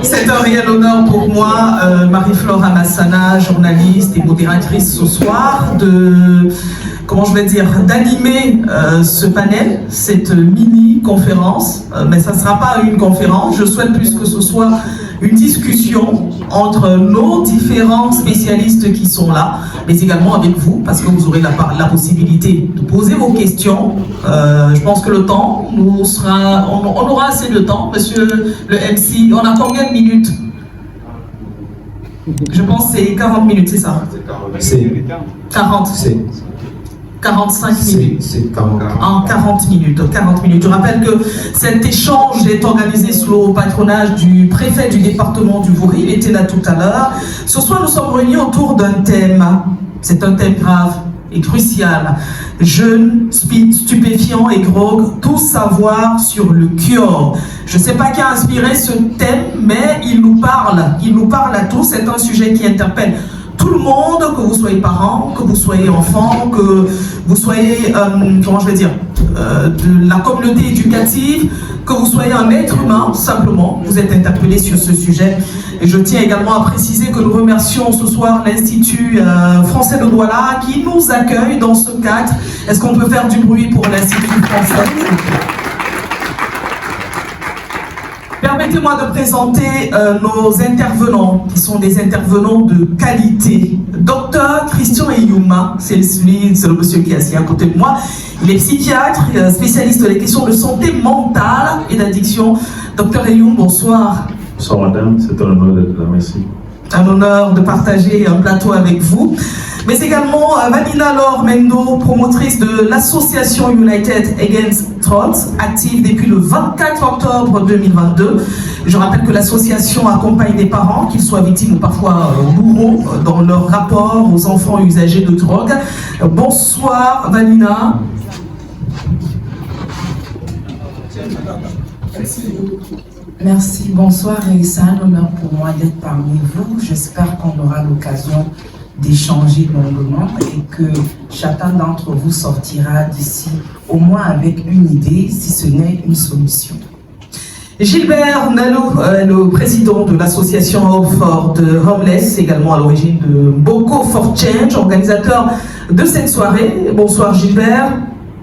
C'est un réel honneur pour moi, Marie-Flore Amassana, journaliste et modératrice ce soir, d'animer ce panel, cette mini-conférence. Mais ça ne sera pas une conférence, je souhaite plus que ce soit une discussion entre nos différents spécialistes qui sont là, mais également avec vous, parce que vous aurez la possibilité de poser vos questions. Je pense que le temps, on aura assez de temps, monsieur le MC. On a combien de minutes? Je pense que c'est 40 minutes, c'est ça? C'est 40. C'est 45 minutes. C'est 40. En 40 minutes. Je rappelle que cet échange est organisé sous le patronage du préfet du département du Vouri. Il était là tout à l'heure. Ce soir, nous sommes réunis autour d'un thème. C'est un thème grave et crucial. Jeunes, stupéfiants et drogue, tout savoir sur le cure. Je ne sais pas qui a inspiré ce thème, mais il nous parle. Il nous parle à tous. C'est un sujet qui interpelle tout le monde, que vous soyez parents, que vous soyez enfants, que vous soyez, de la communauté éducative, que vous soyez un être humain, simplement, vous êtes interpellé sur ce sujet. Et je tiens également à préciser que nous remercions ce soir l'Institut français de Douala qui nous accueille dans ce cadre. Est-ce qu'on peut faire du bruit pour l'Institut français ? Permettez-moi de présenter nos intervenants, qui sont des intervenants de qualité. Docteur Christian Eyouma, c'est le monsieur qui est assis à côté de moi. Il est psychiatre, spécialiste des questions de santé mentale et d'addiction. Docteur Eyouma, bonsoir. Bonsoir madame, c'est un honneur d'être là, merci. Un honneur de partager un plateau avec vous. Mais également Vanina Laure Mendo, promotrice de l'association United Against Drugs, active depuis le 24 octobre 2022. Je rappelle que l'association accompagne des parents, qu'ils soient victimes ou parfois bourreaux, dans leur rapport aux enfants usagers de drogue. Bonsoir Vanina. Merci, bonsoir et c'est un honneur pour moi d'être parmi vous. J'espère qu'on aura l'occasion d'échanger longuement et que chacun d'entre vous sortira d'ici au moins avec une idée, si ce n'est une solution. Gilbert Nalou, le président de l'association Hope for the Homeless, également à l'origine de Boko for Change, organisateur de cette soirée. Bonsoir Gilbert.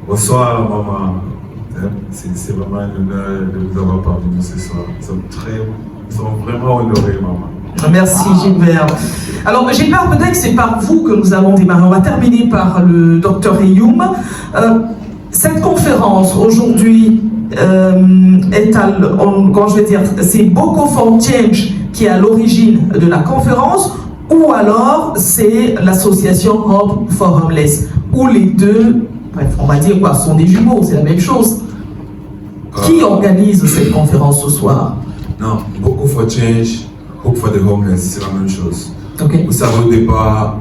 Bonsoir maman. C'est vraiment un honneur de vous avoir parmi nous ce soir. Nous sommes vraiment honorés, maman. Merci Gilbert. Alors Gilbert, peut-être que c'est par vous que nous allons démarrer. On va terminer par le docteur Eyouma. Cette conférence aujourd'hui c'est Boko for Change qui est à l'origine de la conférence, ou alors c'est l'association Hope for Homeless, ou les deux, bref, on va dire quoi, sont des jumeaux, c'est la même chose. Qui organise cette conférence ce soir? Non, Boko for Change, Hope for the Homeless, c'est la même chose. Okay. Vous savez, au départ,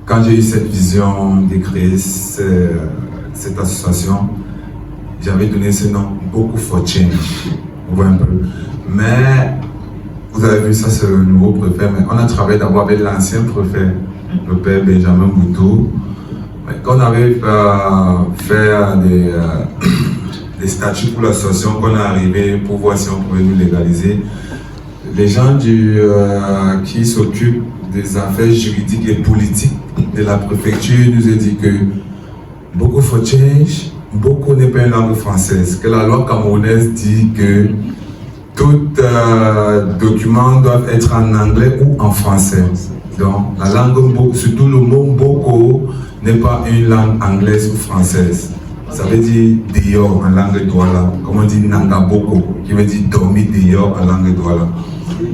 quand j'ai eu cette vision de créer cette association, j'avais donné ce nom, Boko for Change. Vous voyez un peu. Mais, vous avez vu, ça c'est le nouveau préfet, mais on a travaillé d'abord avec l'ancien préfet, le père Benjamin Boutou. Mais quand on avait fait des statuts pour l'association, qu'on est arrivé pour voir si on pouvait nous légaliser, les gens qui s'occupent des affaires juridiques et politiques de la préfecture nous ont dit que Boko for Change, Boko n'est pas une langue française, que la loi camerounaise dit que tout document doit être en anglais ou en français. Donc la langue Boko, surtout le mot Boko, n'est pas une langue anglaise ou française. Ça veut dire dehors en langue douala, comme on dit Nanga Boko, qui veut dire dormir dehors en langue douala.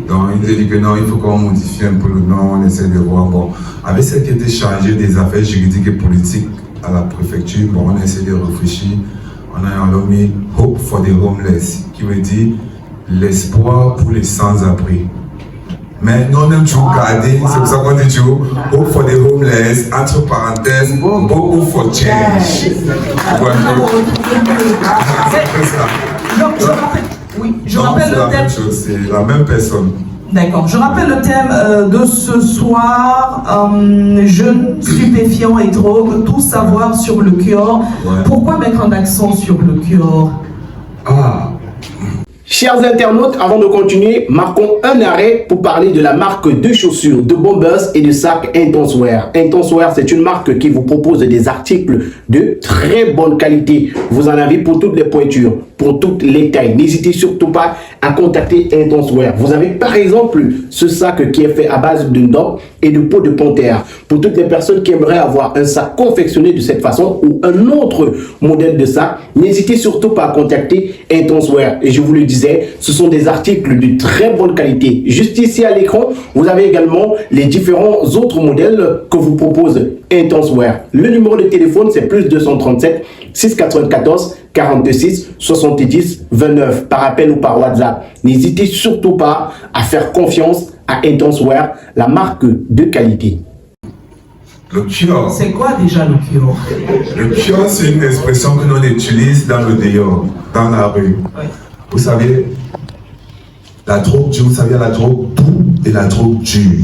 Donc il nous a dit que non, il faut qu'on modifie un peu le nom, on essaie de voir. Bon, avec celle qui était chargée des affaires juridiques et politiques à la préfecture, bon, on a essayé de réfléchir. On a mis Hope for the Homeless, qui veut dire l'espoir pour les sans-abri. Mais nous, on aime toujours garder, c'est pour ça qu'on dit toujours Hope for the Homeless, entre parenthèses, Boko for Change. Je rappelle le thème. C'est la même personne. D'accord. Je rappelle le thème de ce soir, jeunes, stupéfiants et drogue, tout savoir sur le cure. Ouais. Pourquoi mettre un accent sur le cure? Chers internautes, avant de continuer, marquons un arrêt pour parler de la marque de chaussures, de bombers et de sacs Intenswear. Intenswear, c'est une marque qui vous propose des articles de très bonne qualité. Vous en avez pour toutes les pointures, pour toutes les tailles. N'hésitez surtout pas à contacter Intenswear. Vous avez par exemple ce sac qui est fait à base de noix et de peau de panthère. Pour toutes les personnes qui aimeraient avoir un sac confectionné de cette façon ou un autre modèle de sac, n'hésitez surtout pas à contacter Intenswear. Et je vous le disais, ce sont des articles de très bonne qualité. Juste ici à l'écran, vous avez également les différents autres modèles que vous propose Intenswear. Le numéro de téléphone, c'est plus 237 694 46 70 29 par appel ou par WhatsApp. N'hésitez surtout pas à faire confiance à Intenswear, la marque de qualité. Le kiosque. C'est quoi déjà le kiosque? Le kiosque, c'est une expression que l'on utilise dans le dehors, dans la rue. Oui. Vous savez, la drogue dure, vous savez, la drogue douce et la drogue dure.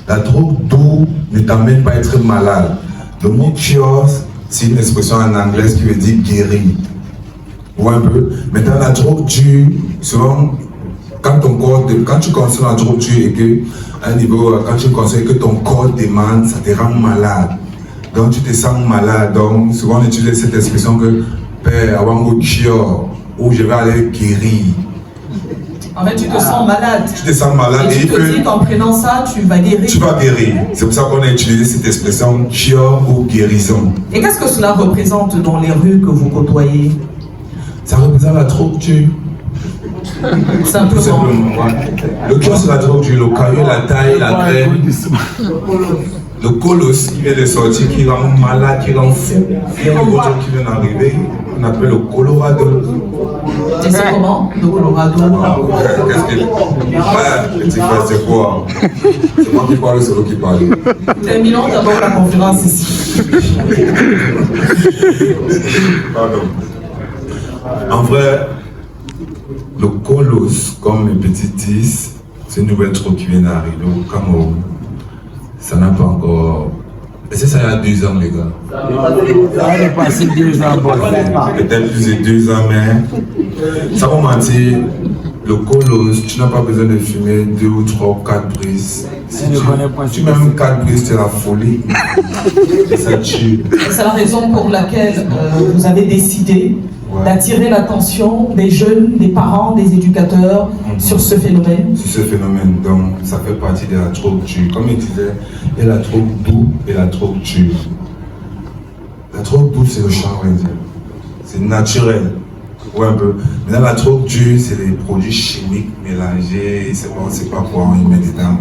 La drogue douce ne t'amène pas à être malade. Le mot kiosque, c'est une expression en anglais qui veut dire guérir. Ou un peu. Mais dans la drogue dure, souvent, quand tu consommes la drogue dure et que, à un niveau, quand tu consommes que ton corps demande, ça te rend malade. Donc tu te sens malade. Donc souvent on utilise cette expression que Père, avant de cure, où je vais aller guérir. En fait, tu te sens malade. Tu te sens malade et tu te dis qu'en prenant ça, tu vas guérir. Tu vas guérir. C'est pour ça qu'on a utilisé cette expression cure ou guérison. Et qu'est-ce que cela représente dans les rues que vous côtoyez? Ça représente la drogue dure. Simplement. Tout simplement. Le cœur, c'est la drogue dure, le caillou, la taille, la graine. Le colosse qui vient de sortir, qui rend malade, qui rend fou. Il y a un autre qui vient d'arriver, on appelle le Colorado. Et c'est comment, le Colorado? Qu'est-ce qu'il ouais, petit frère, c'est quoi? C'est moi qui parle, c'est l'autre qui parle. Terminons d'abord la conférence ici. Pardon. En vrai, le colosse, comme mes petits disent, c'est une nouvelle troupe qui vient d'arriver au Cameroun. Ça n'a pas encore. Et c'est ça il y a 2 ans, les gars. Ça a dépassé 2 ans. Peut-être plus de 2 ans, mais ça va mentir. Le colosse, tu n'as pas besoin de fumer 2 ou 3 ou 4 brises. Si tu mets même 4 brises, c'est la folie. Et ça tue. C'est la raison pour laquelle vous avez décidé d'attirer l'attention des jeunes, des parents, des éducateurs sur ce phénomène. Sur ce phénomène, donc ça fait partie de la drogue dure. Comme il disait, il y a la drogue douce et la drogue dure. La drogue douce, c'est le champ, on va dire. C'est naturel. Ouais, un peu. Mais dans la drogue dure, c'est des produits chimiques mélangés, on ne sait pas quoi on y met dedans.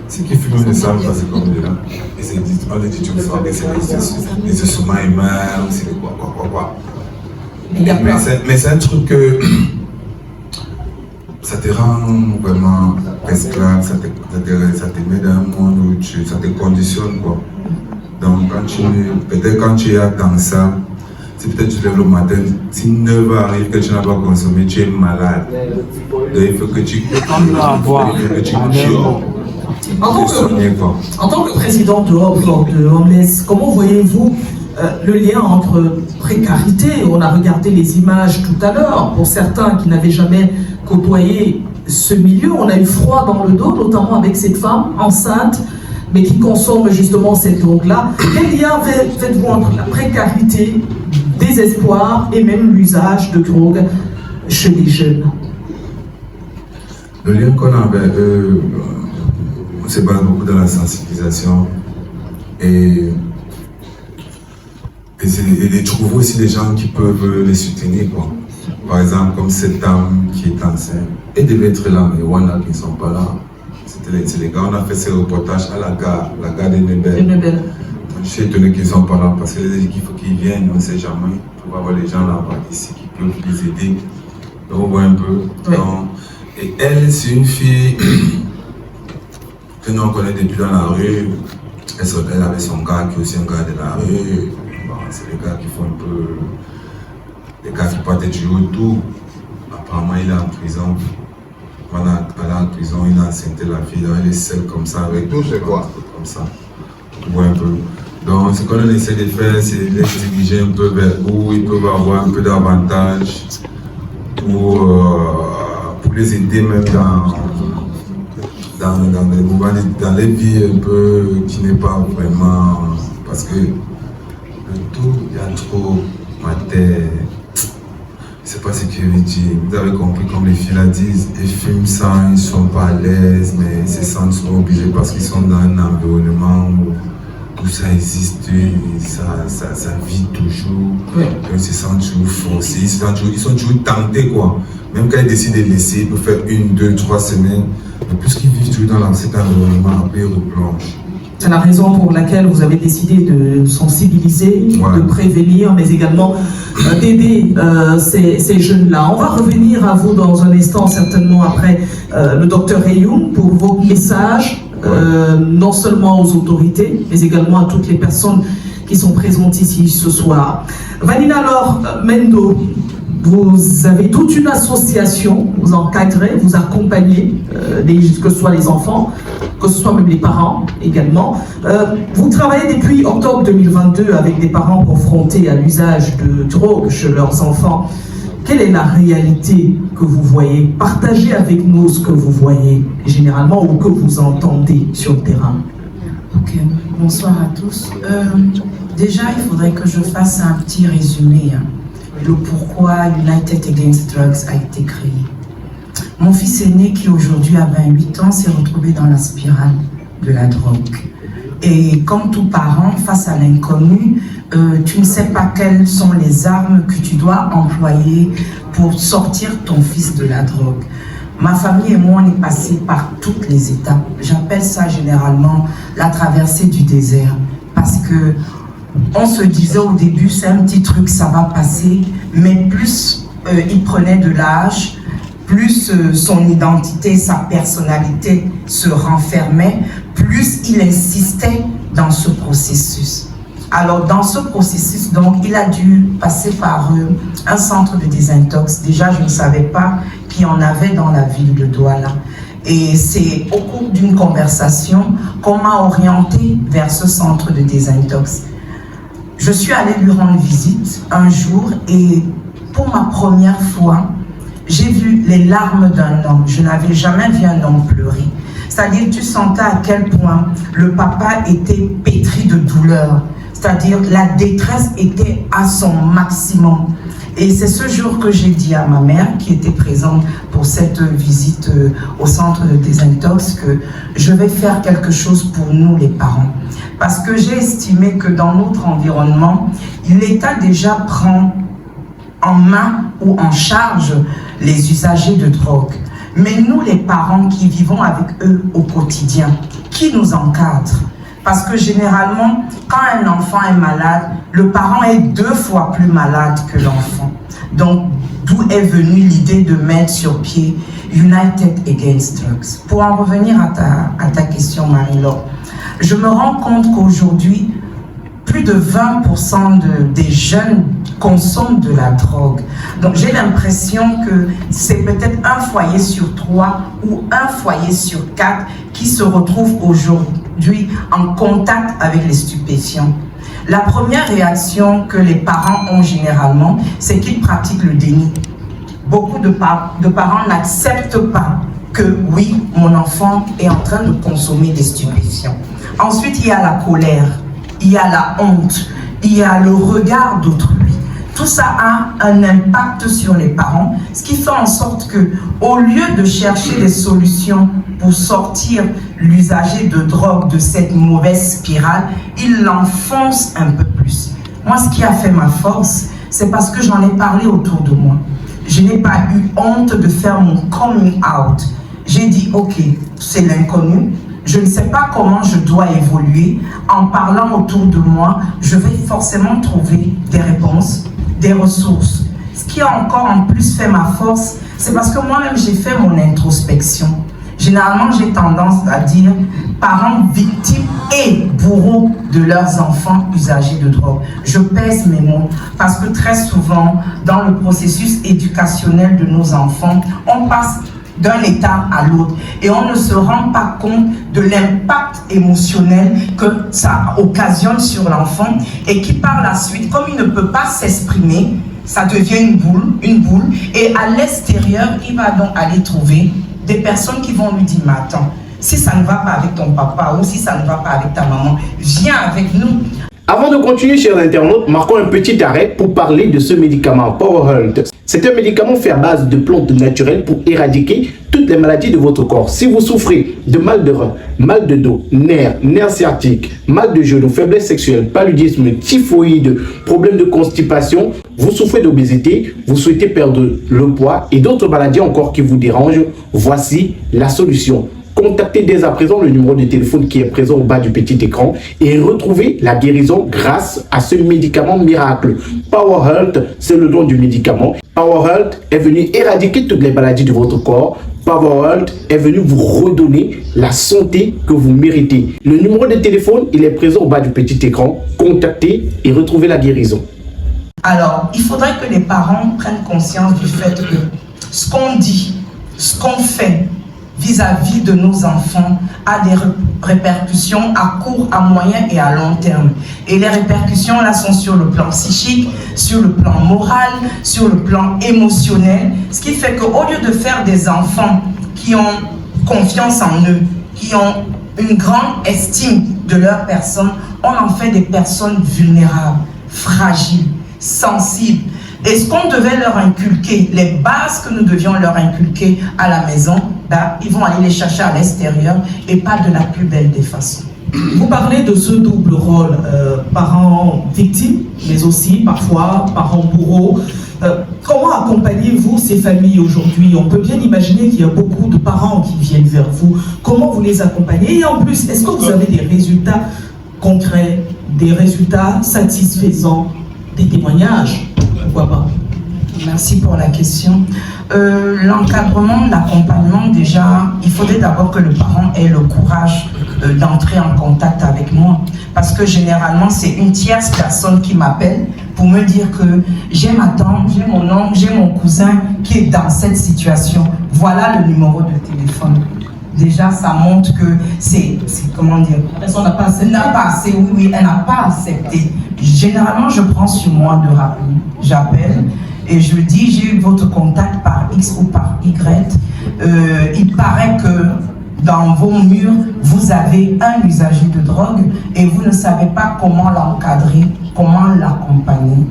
Ceux qui fument ne savent pas c'est comme dedans. Et c'est dit, on dit toujours que c'est des ossements humains, c'est des quoi. Mais c'est un truc que ça te rend vraiment esclave, ça te met dans un monde où ça te conditionne, quoi. Donc peut-être quand tu es dans ça, si peut-être tu lèves le matin, si 9 heures arrive que tu n'as pas consommé, tu es malade. Donc il faut que tu En tant que président de Homeless, comment voyez-vous le lien entre précarité? On a regardé les images tout à l'heure. Pour certains qui n'avaient jamais côtoyé ce milieu, on a eu froid dans le dos, notamment avec cette femme enceinte, mais qui consomme justement cette drogue-là. Quel lien faites-vous entre la précarité, désespoir et même l'usage de drogue chez les jeunes? Le lien qu'on a avec eux, on se base beaucoup dans la sensibilisation et de trouver aussi des gens qui peuvent les soutenir, quoi. Par exemple, comme cette dame qui est enceinte, elle devait être là, mais Wanda qui ne sont pas là. C'est les gars, on a fait ces reportages à la gare de Nebel. Je suis étonné qu'ils ne sont pas là parce qu'il faut qu'ils viennent, on ne sait jamais. On va voir les gens là-bas ici qui peuvent les aider. Donc on voit un peu. Oui. Donc, et elle, c'est une fille que nous on connaît depuis dans la rue. Elle avait son gars qui est aussi un gars de la rue. Bon, c'est les gars qui font un peu. Les gars qui partent du haut tout. Apparemment, il est en prison. Pendant qu'elle est en prison, il a enceinté la fille. Elle est seule comme ça avec tout. C'est quoi? Comme ça. Ouais, un peu. Donc, ce qu'on essaie de faire, c'est de les diriger un peu vers où ils peuvent avoir un peu d'avantage pour pour les aider même dans les vies un peu qui n'est pas vraiment, parce que le tout, il y a trop mater. C'est pas ce que je veux dire. Vous avez compris, comme les filles la disent, ils fument ça, ils sont pas à l'aise, mais ils se sentent souvent obligés parce qu'ils sont dans un environnement où tout ça existe, ça vit toujours. Oui. Donc ils se sentent toujours forcés, ils sont toujours tentés, quoi. Même quand ils décident de laisser pour faire 1, 2, 3 semaines, mais puisqu'ils vivent toujours dans cet environnement, après ils replongent. C'est la raison pour laquelle vous avez décidé de sensibiliser, de prévenir, mais également d'aider ces jeunes-là. On va revenir à vous dans un instant, certainement après le docteur Ayoum, pour vos messages, non seulement aux autorités, mais également à toutes les personnes qui sont présentes ici ce soir. Vanina alors, Mendo, vous avez toute une association, vous encadrez, vous accompagnez, que ce soit les enfants, que ce soit même les parents également. Vous travaillez depuis octobre 2022 avec des parents confrontés à l'usage de drogue chez leurs enfants. Quelle est la réalité que vous voyez? Partagez avec nous ce que vous voyez généralement ou que vous entendez sur le terrain. Ok, bonsoir à tous. Déjà, il faudrait que je fasse un petit résumé. Le pourquoi United Against Drugs a été créé. Mon fils aîné, qui aujourd'hui a 28 ans, s'est retrouvé dans la spirale de la drogue. Et comme tout parent, face à l'inconnu, tu ne sais pas quelles sont les armes que tu dois employer pour sortir ton fils de la drogue. Ma famille et moi, on est passés par toutes les étapes. J'appelle ça généralement la traversée du désert. Parce que on se disait au début, c'est un petit truc, ça va passer. Mais plus il prenait de l'âge, plus son identité, sa personnalité se renfermait, plus il insistait dans ce processus. Alors dans ce processus, donc, il a dû passer par un centre de désintox. Déjà, je ne savais pas qu'il y en avait dans la ville de Douala. Et c'est au cours d'une conversation qu'on m'a orienté vers ce centre de désintox. Je suis allée lui rendre visite un jour et pour ma première fois, j'ai vu les larmes d'un homme. Je n'avais jamais vu un homme pleurer. C'est-à-dire, tu sentais à quel point le papa était pétri de douleur. C'est-à-dire, la détresse était à son maximum. Et c'est ce jour que j'ai dit à ma mère, qui était présente pour cette visite au centre de désintox, que je vais faire quelque chose pour nous, les parents. Parce que j'ai estimé que dans notre environnement, l'État déjà prend en main ou en charge les usagers de drogue. Mais nous, les parents qui vivons avec eux au quotidien, qui nous encadre? Parce que généralement, quand un enfant est malade, le parent est 2 fois plus malade que l'enfant. Donc, d'où est venue l'idée de mettre sur pied United Against Drugs. Pour en revenir à ta question, Marie-Laure, je me rends compte qu'aujourd'hui, plus de 20% des jeunes consomment de la drogue. Donc j'ai l'impression que c'est peut-être un foyer sur 3 ou un foyer sur 4 qui se retrouve aujourd'hui en contact avec les stupéfiants. La première réaction que les parents ont généralement, c'est qu'ils pratiquent le déni. Beaucoup de parents n'acceptent pas que oui, mon enfant est en train de consommer des stupéfiants. Ensuite, il y a la colère, il y a la honte, il y a le regard d'autrui. Tout ça a un impact sur les parents, ce qui fait en sorte que, au lieu de chercher des solutions pour sortir l'usager de drogue de cette mauvaise spirale, ils l'enfoncent un peu plus. Moi, ce qui a fait ma force, c'est parce que j'en ai parlé autour de moi. Je n'ai pas eu honte de faire mon coming out. J'ai dit, ok, c'est l'inconnu. Je ne sais pas comment je dois évoluer. En parlant autour de moi, je vais forcément trouver des réponses, des ressources. Ce qui a encore en plus fait ma force, c'est parce que moi-même j'ai fait mon introspection. Généralement, j'ai tendance à dire parents victimes et bourreaux de leurs enfants usagers de drogue. Je pèse mes mots parce que très souvent, dans le processus éducationnel de nos enfants, on passe d'un état à l'autre et on ne se rend pas compte de l'impact émotionnel que ça occasionne sur l'enfant et qui par la suite, comme il ne peut pas s'exprimer, ça devient une boule, et à l'extérieur, il va donc aller trouver des personnes qui vont lui dire, mais attends, si ça ne va pas avec ton papa ou si ça ne va pas avec ta maman, viens avec nous. Avant de continuer, chers internautes, marquons un petit arrêt pour parler de ce médicament PowerHealth. C'est un médicament fait à base de plantes naturelles pour éradiquer toutes les maladies de votre corps. Si vous souffrez de mal de rein, mal de dos, nerfs sciatiques, mal de genoux, faiblesse sexuelle, paludisme, typhoïde, problèmes de constipation, vous souffrez d'obésité, vous souhaitez perdre le poids et d'autres maladies encore qui vous dérangent, voici la solution. Contactez dès à présent le numéro de téléphone qui est présent au bas du petit écran et retrouvez la guérison grâce à ce médicament miracle. PowerHealth, c'est le nom du médicament. PowerHealth est venu éradiquer toutes les maladies de votre corps. PowerHealth est venu vous redonner la santé que vous méritez. Le numéro de téléphone, il est présent au bas du petit écran. Contactez et retrouvez la guérison. Alors, il faudrait que les parents prennent conscience du fait que ce qu'on dit, ce qu'on fait vis-à-vis de nos enfants a des répercussions à court, à moyen et à long terme. Et les répercussions là sont sur le plan psychique, sur le plan moral, sur le plan émotionnel. Ce qui fait qu'au lieu de faire des enfants qui ont confiance en eux, qui ont une grande estime de leur personne, on en fait des personnes vulnérables, fragiles, sensibles. Et ce qu'on devait leur inculquer, les bases que nous devions leur inculquer à la maison, ben, ils vont aller les chercher à l'extérieur et pas de la plus belle des façons. Vous parlez de ce double rôle, parents victimes, mais aussi parfois parents bourreaux. Comment accompagnez-vous ces familles aujourd'hui? On peut bien imaginer qu'il y a beaucoup de parents qui viennent vers vous. Comment vous les accompagnez? Et en plus, est-ce que vous avez des résultats concrets, des résultats satisfaisants, des témoignages? Pourquoi pas? Merci pour la question. L'encadrement, l'accompagnement, déjà, il faudrait d'abord que le parent ait le courage d'entrer en contact avec moi. Parce que généralement, c'est une tierce personne qui m'appelle pour me dire que j'ai ma tante, j'ai mon oncle, j'ai mon cousin qui est dans cette situation. Voilà le numéro de téléphone. Déjà, ça montre que c'est comment dire, la personne n'a pas accepté. Oui, elle n'a pas accepté. Généralement, je prends sur moi de rappeler. J'appelle et je dis, j'ai eu votre contact par X ou par Y. Il paraît que dans vos murs, vous avez un usager de drogue et vous ne savez pas comment l'encadrer, comment l'accompagner.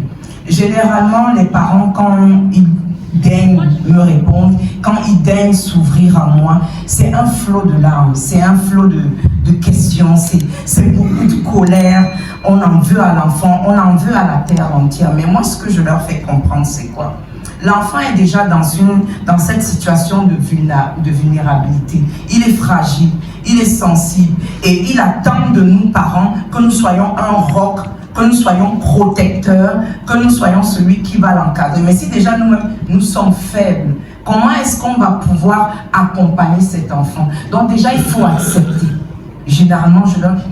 Généralement, les parents, quand ils daignent me répondre, quand ils daignent s'ouvrir à moi, c'est un flot de larmes, c'est un flot de questions, c'est beaucoup de colère. On en veut à l'enfant, on en veut à la terre entière. Mais moi, ce que je leur fais comprendre, c'est quoi? L'enfant est déjà dans cette situation de vulnérabilité. Il est fragile, il est sensible et il attend de nous, parents, que nous soyons un roc, que nous soyons protecteurs, que nous soyons celui qui va l'encadrer. Mais si déjà nous-mêmes, nous sommes faibles, comment est-ce qu'on va pouvoir accompagner cet enfant? Donc déjà, il faut accepter. Généralement,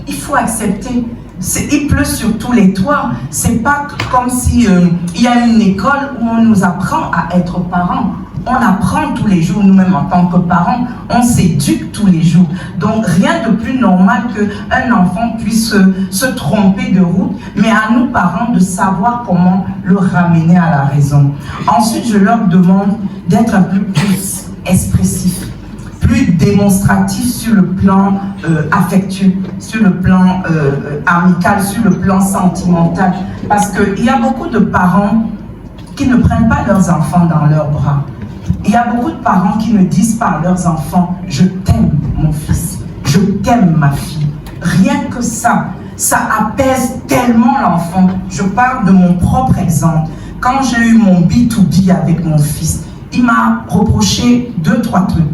il faut accepter. Il pleut sur tous les toits. C'est pas comme si il y a une école où on nous apprend à être parents. On apprend tous les jours, nous-mêmes en tant que parents, on s'éduque tous les jours. Donc rien de plus normal qu'un enfant puisse se tromper de route, mais à nous parents de savoir comment le ramener à la raison. Ensuite, je leur demande d'être un peu plus expressif, plus démonstratif sur le plan affectueux, sur le plan amical, sur le plan sentimental. Parce qu'il y a beaucoup de parents qui ne prennent pas leurs enfants dans leurs bras. Il y a beaucoup de parents qui ne disent pas à leurs enfants « Je t'aime mon fils, je t'aime ma fille ». Rien que ça apaise tellement l'enfant. Je parle de mon propre exemple. Quand j'ai eu mon B2B avec mon fils, il m'a reproché 2-3 trucs.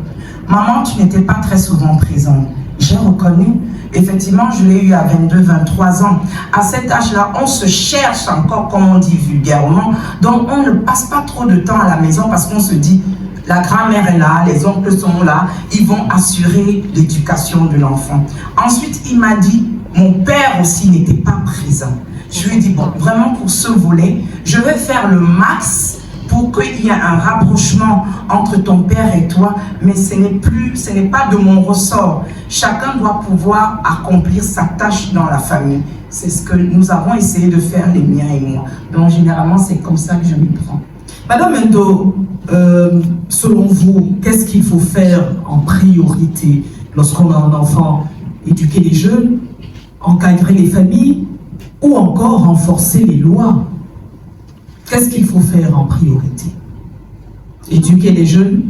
Maman, tu n'étais pas très souvent présente. J'ai reconnu. Effectivement, je l'ai eu à 22-23 ans. À cet âge-là, on se cherche encore, comme on dit vulgairement. Donc, on ne passe pas trop de temps à la maison parce qu'on se dit, la grand-mère est là, les oncles sont là, ils vont assurer l'éducation de l'enfant. Ensuite, il m'a dit, mon père aussi n'était pas présent. Je lui ai dit, bon, vraiment pour ce volet, je vais faire le max pour qu'il y ait un rapprochement entre ton père et toi, mais ce n'est pas de mon ressort. Chacun doit pouvoir accomplir sa tâche dans la famille. C'est ce que nous avons essayé de faire, les miens et moi. Donc généralement, c'est comme ça que je m'y prends. Madame Endo, selon vous, qu'est-ce qu'il faut faire en priorité lorsqu'on a un enfant? Éduquer les jeunes, encadrer les familles ou encore renforcer les lois? Qu'est-ce qu'il faut faire en priorité? Éduquer les jeunes,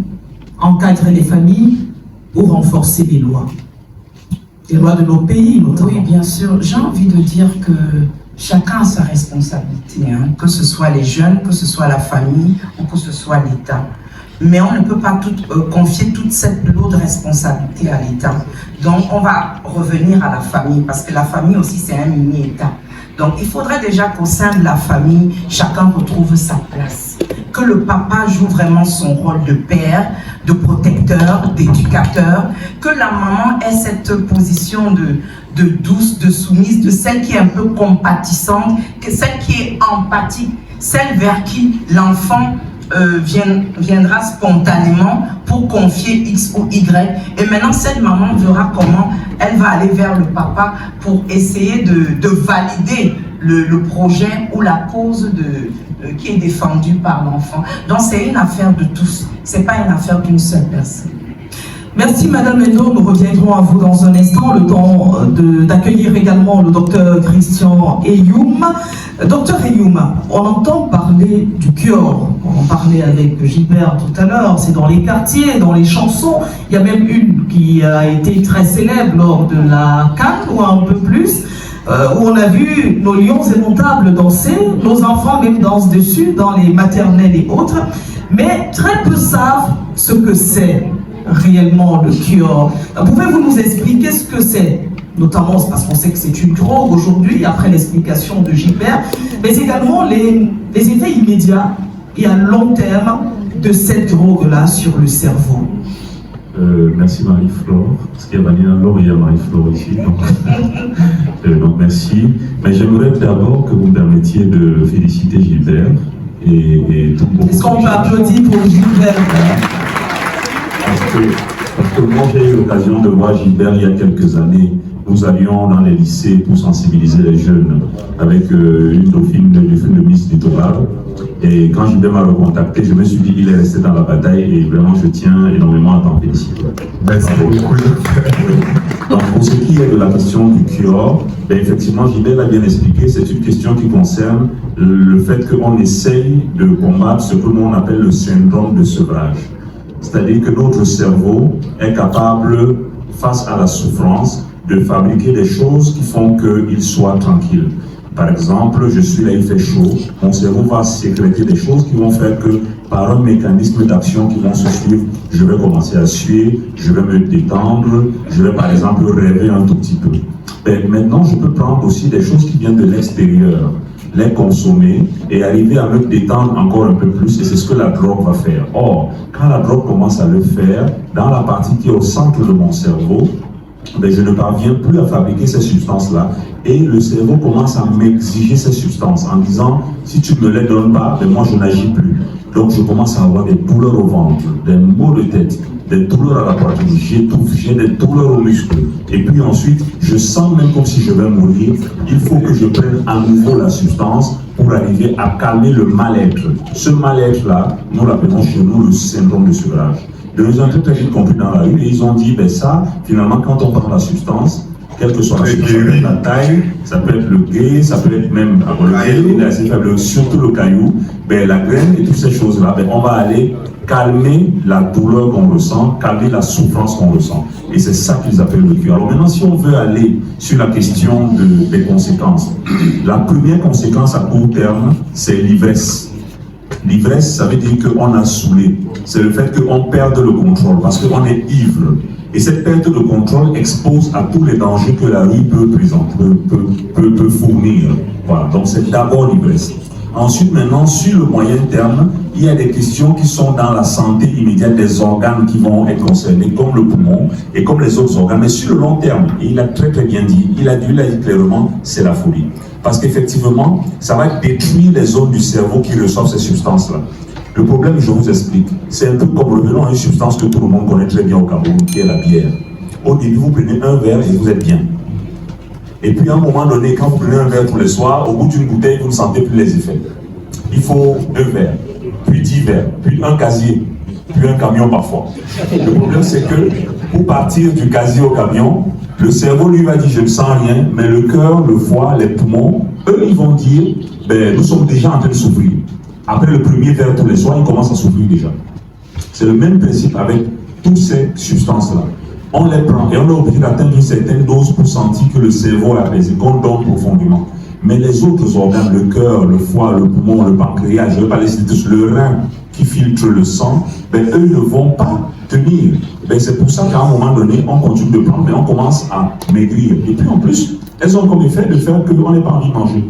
encadrer les familles ou renforcer les lois? Les lois de nos pays, notamment. Oui, bien sûr. J'ai envie de dire que chacun a sa responsabilité, hein, que ce soit les jeunes, que ce soit la famille ou que ce soit l'État. Mais on ne peut pas confier toute cette lourde responsabilité à l'État. Donc on va revenir à la famille, parce que la famille aussi c'est un mini-État. Donc il faudrait déjà qu'au sein de la famille, chacun retrouve sa place. Que le papa joue vraiment son rôle de père, de protecteur, d'éducateur. Que la maman ait cette position de douce, de soumise, de celle qui est un peu compatissante, que celle qui est empathique, celle vers qui l'enfant viendra spontanément pour confier X ou Y. Et maintenant, cette maman verra comment elle va aller vers le papa pour essayer de valider le projet ou la cause qui est défendue par l'enfant. Donc, c'est une affaire de tous. Ce n'est pas une affaire d'une seule personne. Merci Madame Endo, nous reviendrons à vous dans un instant, le temps d'accueillir également le docteur Christian Eyoum. Docteur Eyoum, on entend parler du Kior, on en parlait avec Gilbert tout à l'heure, c'est dans les quartiers, dans les chansons, il y a même une qui a été très célèbre lors de la CAN ou un peu plus, où on a vu nos lions émontables danser, nos enfants même dansent dessus dans les maternelles et autres, mais très peu savent ce que c'est réellement le Kior. Pouvez-vous nous expliquer ce que c'est? Notamment parce qu'on sait que c'est une drogue aujourd'hui, après l'explication de Gilbert, mais également les effets immédiats et à long terme de cette drogue-là sur le cerveau. Merci Marie-Flore, parce qu'il y a Vanina Laure et il y a Marie-Flore ici. Donc merci. Mais j'aimerais d'abord que vous me permettiez de féliciter Gilbert et tout le monde. Est-ce qu'on peut applaudir pour Gilbert? Parce que moi j'ai eu l'occasion de voir Gilbert il y a quelques années. Nous allions dans les lycées pour sensibiliser les jeunes avec une dauphine de Miss Littoral. Et quand Gilbert m'a recontacté, je me suis dit il est resté dans la bataille et vraiment je tiens énormément à t'en féliciter. Merci beaucoup. Donc pour ce qui est de la question du Kior, ben effectivement Gilbert l'a bien expliqué, c'est une question qui concerne le fait qu'on essaye de combattre ce que nous on appelle le syndrome de sevrage. C'est-à-dire que notre cerveau est capable, face à la souffrance, de fabriquer des choses qui font qu'il soit tranquille. Par exemple, je suis là, il fait chaud, mon cerveau va sécréter des choses qui vont faire que, par un mécanisme d'action qui vont se suivre, je vais commencer à suer, je vais me détendre, je vais par exemple rêver un tout petit peu. Et maintenant, je peux prendre aussi des choses qui viennent de l'extérieur, les consommer et arriver à me détendre encore un peu plus, et c'est ce que la drogue va faire. Or, quand la drogue commence à le faire, dans la partie qui est au centre de mon cerveau, ben je ne parviens plus à fabriquer ces substances-là, et le cerveau commence à m'exiger ces substances en disant, si tu ne me les donnes pas, ben moi je n'agis plus. Donc je commence à avoir des douleurs au ventre, des maux de tête, des douleurs à la poitrine, j'étouffe, j'ai des douleurs aux muscles. Et puis ensuite, je sens même comme si je vais mourir. Il faut que je prenne à nouveau la substance pour arriver à calmer le mal-être. Ce mal-être-là, nous l'appelons chez nous le syndrome de sevrage. De nous avons très vite compris dans la rue et ils ont dit, ben ça, finalement, quand on prend la substance, quelle que soit la substance, ça peut être la taille, ça peut être le gué, ça peut être même surtout le caillou, ben, la graine et toutes ces choses-là, ben, on va aller calmer la douleur qu'on ressent, calmer la souffrance qu'on ressent. Et c'est ça qu'ils appellent le Kior. Alors maintenant, si on veut aller sur la question des conséquences, la première conséquence à court terme, c'est l'ivresse. L'ivresse, ça veut dire qu'on a saoulé. C'est le fait qu'on perde le contrôle parce qu'on est ivre. Et cette perte de contrôle expose à tous les dangers que la rue peut présenter, peut fournir. Voilà, donc c'est d'abord l'ivresse. Ensuite, maintenant, sur le moyen terme, il y a des questions qui sont dans la santé immédiate des organes qui vont être concernés, comme le poumon et comme les autres organes. Mais sur le long terme, et il a très très bien dit, il a dit clairement, c'est la folie. Parce qu'effectivement, ça va détruire les zones du cerveau qui reçoivent ces substances-là. Le problème, je vous explique, c'est un peu comme revenons à une substance que tout le monde connaît très bien au Cameroun, qui est la bière. Au début, vous prenez un verre et vous êtes bien. Et puis à un moment donné, quand vous prenez un verre tous les soirs, au bout d'une bouteille, vous ne sentez plus les effets. Il faut 2 verres, puis 10 verres, puis un casier, puis un camion parfois. Le problème, c'est que pour partir du casier au camion, le cerveau lui va dire je ne sens rien, mais le cœur, le foie, les poumons, eux ils vont dire ben, nous sommes déjà en train de souffrir. Après le premier verre tous les soirs, ils commencent à souffrir déjà. C'est le même principe avec toutes ces substances-là. On les prend et on est obligé d'atteindre une certaine dose pour sentir que le cerveau est apaisé, qu'on dort profondément. Mais les autres organes, le cœur, le foie, le poumon, le pancréas, je ne vais pas les citer tous, le rein qui filtre le sang, ben, eux ne vont pas tenir. Ben, c'est pour ça qu'à un moment donné, on continue de prendre, mais on commence à maigrir. Et puis en plus, elles ont comme effet de faire qu'on n'ait pas envie de manger.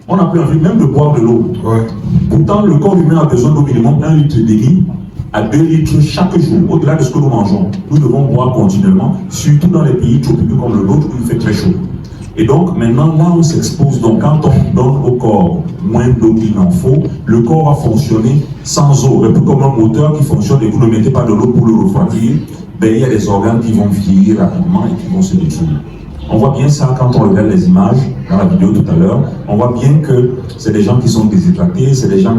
On n'a plus envie même de boire de l'eau. Ouais. Pourtant, le corps humain a besoin d'au minimum 1,5 litre à 2 litres chaque jour, au-delà de ce que nous mangeons. Nous devons boire continuellement, surtout dans les pays tropicaux comme le nôtre où il fait très chaud. Et donc, maintenant, là, on s'expose. Donc, quand on donne au corps moins d'eau qu'il en faut, le corps va fonctionner sans eau. Un peu comme un moteur qui fonctionne et vous ne mettez pas de l'eau pour le refroidir, ben, il y a des organes qui vont vieillir rapidement et qui vont se détruire. On voit bien ça quand on regarde les images, dans la vidéo tout à l'heure. On voit bien que c'est des gens qui sont déshydratés, c'est des gens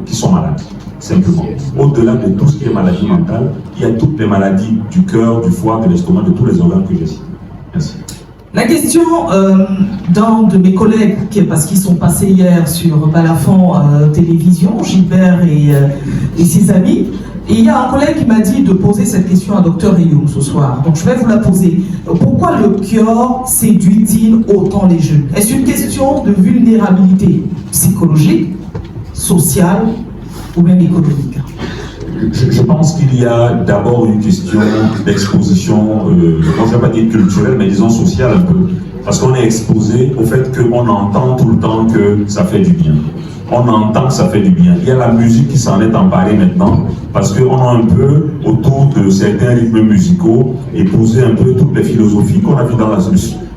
qui sont malades, simplement. Au-delà de tout ce qui est maladie mentale, il y a toutes les maladies du cœur, du foie, de l'estomac, de tous les organes que j'ai cités. Merci. La question d'un de mes collègues, parce qu'ils sont passés hier sur Balafon Télévision, Gilbert et ses amis, et il y a un collègue qui m'a dit de poser cette question à Dr Eyoum ce soir. Donc je vais vous la poser. Pourquoi le Kior séduit-il autant les jeunes? Est-ce une question de vulnérabilité psychologique, sociale ou même économique? Je pense qu'il y a d'abord une question d'exposition, moi je ne vais pas dire culturelle, mais disons sociale un peu. Parce qu'on est exposé au fait qu'on entend tout le temps que ça fait du bien. On entend que ça fait du bien. Il y a la musique qui s'en est emparée maintenant, parce qu'on a un peu, autour de certains rythmes musicaux, épousé un peu toutes les philosophies qu'on a vues dans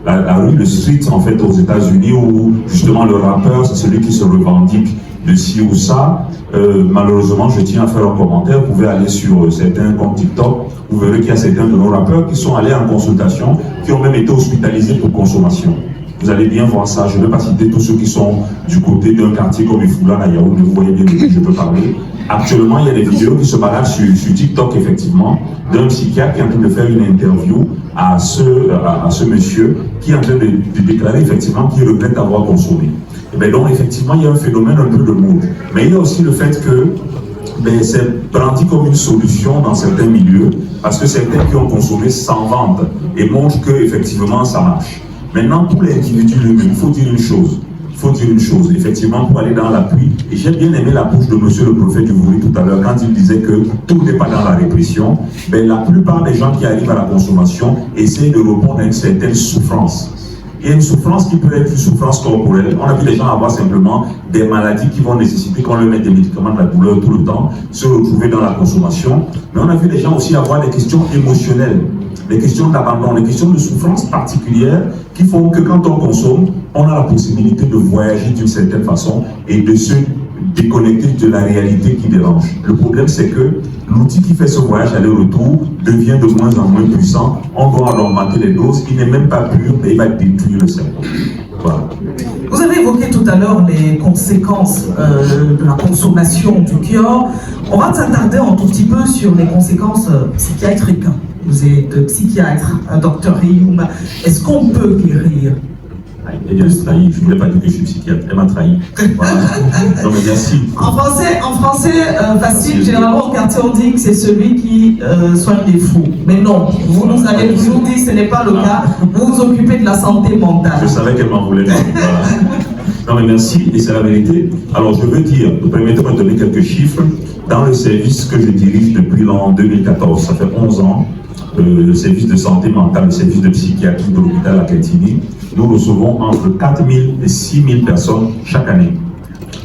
la rue, le street en fait aux États-Unis, où justement le rappeur, c'est celui qui se revendique de ci ou ça. Malheureusement, je tiens à faire un commentaire. Vous pouvez aller sur certains comptes TikTok. Vous verrez qu'il y a certains de nos rappeurs qui sont allés en consultation, qui ont même été hospitalisés pour consommation. Vous allez bien voir ça. Je ne vais pas citer tous ceux qui sont du côté d'un quartier comme Ifoulan à Yaoundé. Vous voyez bien de qui je peux parler. Actuellement, il y a des vidéos qui se baladent sur TikTok, effectivement, d'un psychiatre qui est en train de faire une interview à ce monsieur qui est en train de déclarer effectivement qu'il regrette d'avoir consommé. Et bien donc, effectivement, il y a un phénomène un peu de mode. Mais il y a aussi le fait que c'est brandi comme une solution dans certains milieux, parce que certains qui ont consommé s'en vantent et montrent qu'effectivement, ça marche. Maintenant, pour l'individu lui-même, il faut dire une chose. Il faut dire une chose, effectivement, pour aller dans l'appui. Et j'ai bien aimé la bouche de monsieur le prophète du Vouri tout à l'heure, quand il disait que tout n'est pas dans la répression. Ben, la plupart des gens qui arrivent à la consommation essayent de répondre à une certaine souffrance. Il y a une souffrance qui peut être une souffrance corporelle. On a vu les gens avoir simplement des maladies qui vont nécessiter qu'on leur mette des médicaments de la douleur tout le temps, se retrouver dans la consommation. Mais on a vu les gens aussi avoir des questions émotionnelles, des questions d'abandon, des questions de souffrance particulières qui font que quand on consomme, on a la possibilité de voyager d'une certaine façon et de se déconnecter de la réalité qui dérange. Le problème, c'est que l'outil qui fait ce voyage aller-retour devient de moins en moins puissant. On doit augmenter les doses. Il n'est même pas pur, mais il va détruire le cerveau. Voilà. Vous avez évoqué tout à l'heure les conséquences de la consommation du Kior. On va s'attarder un tout petit peu sur les conséquences psychiatriques. Vous êtes psychiatre, docteur Eyoum. Est-ce qu'on peut guérir? Elle m'a trahi. Je ne voulais pas dire que je suis psychiatre. Elle m'a trahi. Voilà. Non, mais merci. En français facile, généralement au quartier on dit que c'est celui qui soigne les fous. Mais non, vous nous avez toujours dit que ce n'est pas le cas. Vous vous occupez de la santé mentale. Je savais qu'elle m'en voulait. Voilà. Non, mais merci, et c'est la vérité. Alors, je veux dire, permettez-moi de donner quelques chiffres. Dans le service que je dirige depuis l'an 2014, ça fait 11 ans, le service de santé mentale, le service de psychiatrie de l'hôpital à Kétini, nous recevons entre 4 000 et 6 000 personnes chaque année.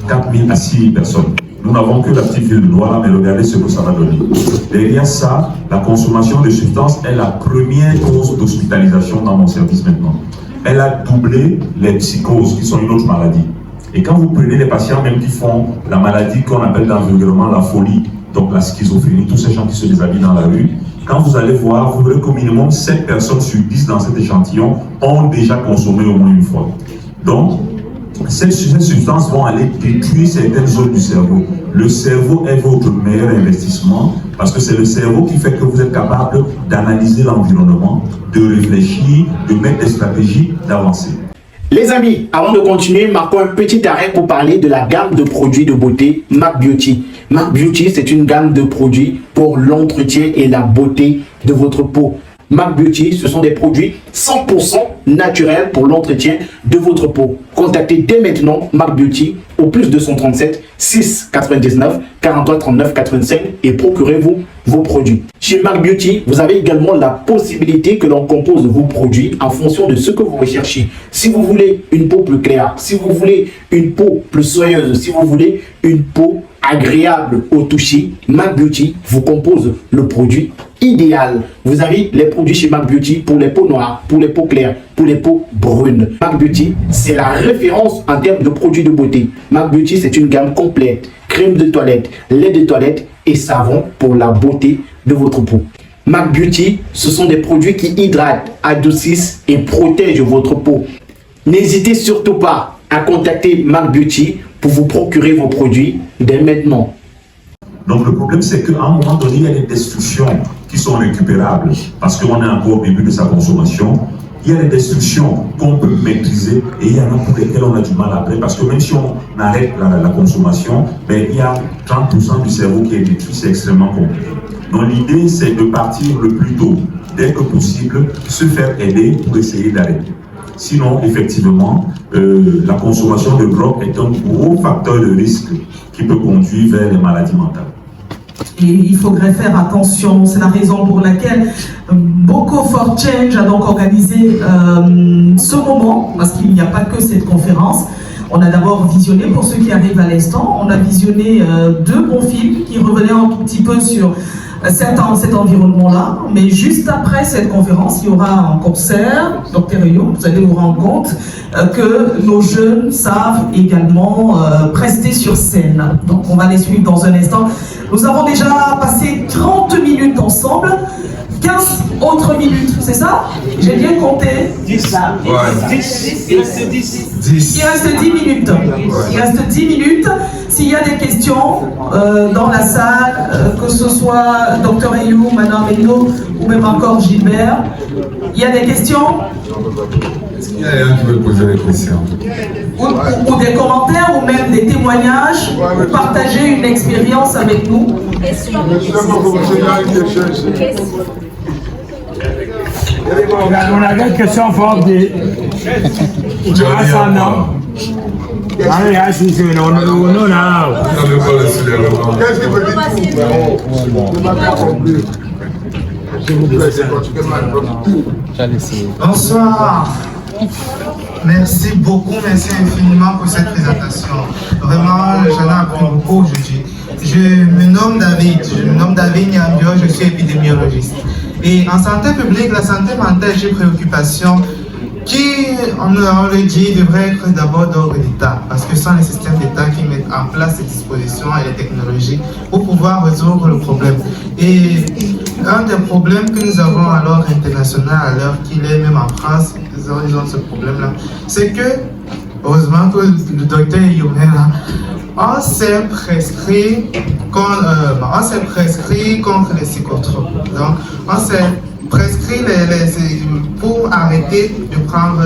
4 000 à 6 000 personnes. Nous n'avons que la petite ville de Douala, mais regardez ce que ça va donner. Derrière ça, la consommation de substances est la première cause d'hospitalisation dans mon service maintenant. Elle a doublé les psychoses, qui sont une autre maladie. Et quand vous prenez les patients même qui font la maladie qu'on appelle d'environnement la folie, donc la schizophrénie, tous ces gens qui se déshabillent dans la rue, quand vous allez voir, vous verrez qu'au minimum 7 personnes sur 10 dans cet échantillon ont déjà consommé au moins une fois. Donc, ces substances vont aller détruire certaines zones du cerveau. Le cerveau est votre meilleur investissement parce que c'est le cerveau qui fait que vous êtes capable d'analyser l'environnement, de réfléchir, de mettre des stratégies, d'avancer. Les amis, avant de continuer, marquons un petit arrêt pour parler de la gamme de produits de beauté MAC Beauty. MAC Beauty, c'est une gamme de produits pour l'entretien et la beauté de votre peau. MAC Beauty, ce sont des produits 100% naturels pour l'entretien de votre peau. Contactez dès maintenant MAC Beauty au plus 237 6 99 43 39 85 et procurez-vous vos produits. Chez MAC Beauty, vous avez également la possibilité que l'on compose vos produits en fonction de ce que vous recherchez. Si vous voulez une peau plus claire, si vous voulez une peau plus soyeuse, si vous voulez une peau agréable au toucher, MAC Beauty vous compose le produit idéal. Vous avez les produits chez MAC Beauty pour les peaux noires, pour les peaux claires, pour les peaux brunes. MAC Beauty, c'est la référence en termes de produits de beauté. MAC Beauty, c'est une gamme complète. Crème de toilette, lait de toilette et savon pour la beauté de votre peau. MAC Beauty, ce sont des produits qui hydratent, adoucissent et protègent votre peau. N'hésitez surtout pas à contacter MAC Beauty pour vous procurer vos produits dès maintenant. Donc le problème, c'est qu'à un moment donné, il y a des destructions qui sont récupérables parce qu'on est encore au début de sa consommation. Il y a des destructions qu'on peut maîtriser et il y en a pour lesquelles on a du mal après parce que même si on arrête la consommation, ben, il y a 30% du cerveau qui est détruit, c'est extrêmement compliqué. Donc l'idée, c'est de partir le plus tôt, dès que possible, se faire aider pour essayer d'arrêter. Sinon, effectivement, la consommation de drogue est un gros facteur de risque qui peut conduire vers les maladies mentales. Et il faudrait faire attention, c'est la raison pour laquelle Boko for Change a donc organisé ce moment, parce qu'il n'y a pas que cette conférence. On a d'abord visionné, pour ceux qui arrivent à l'instant, on a visionné 2 bons films qui revenaient un tout petit peu sur cet environnement-là, mais juste après cette conférence, il y aura un concert, Dr Rio, vous allez vous rendre compte que nos jeunes savent également prester sur scène. Donc on va les suivre dans un instant. Nous avons déjà passé 30 minutes ensemble, 15 autres minutes, c'est ça? J'ai bien compté. 10. Ouais. 10. Il reste 10. Il reste 10 minutes. Il reste 10 minutes. S'il y a des questions dans la salle, que ce soit Dr Ayou, Madame Eno ou même encore Gilbert, il y a des questions? Est-ce qu'il y a quelqu'un qui veut poser des questions? Ou des commentaires ou même des témoignages, ou partager une expérience avec nous. On a quelques questions fortes de Asana. Allez, assisez, non. Qu'est-ce que vous dites? Bonsoir. Merci beaucoup, merci infiniment pour cette présentation. Vraiment, j'en ai appris beaucoup aujourd'hui. Je me nomme David Nyambio, je suis épidémiologiste. Et en santé publique, la santé mentale est une préoccupation qui, on le dit, devrait être d'abord d'ordre d'État, parce que ce sont les systèmes d'État qui mettent en place les dispositions et les technologies pour pouvoir résoudre le problème. Et un des problèmes que nous avons à l'ordre international, à l'heure qu'il est, même en France, ils ont ce problème-là, c'est que, heureusement que le docteur Yomé, on s'est prescrit contre les psychotropes. Donc, on s'est prescrit pour arrêter de prendre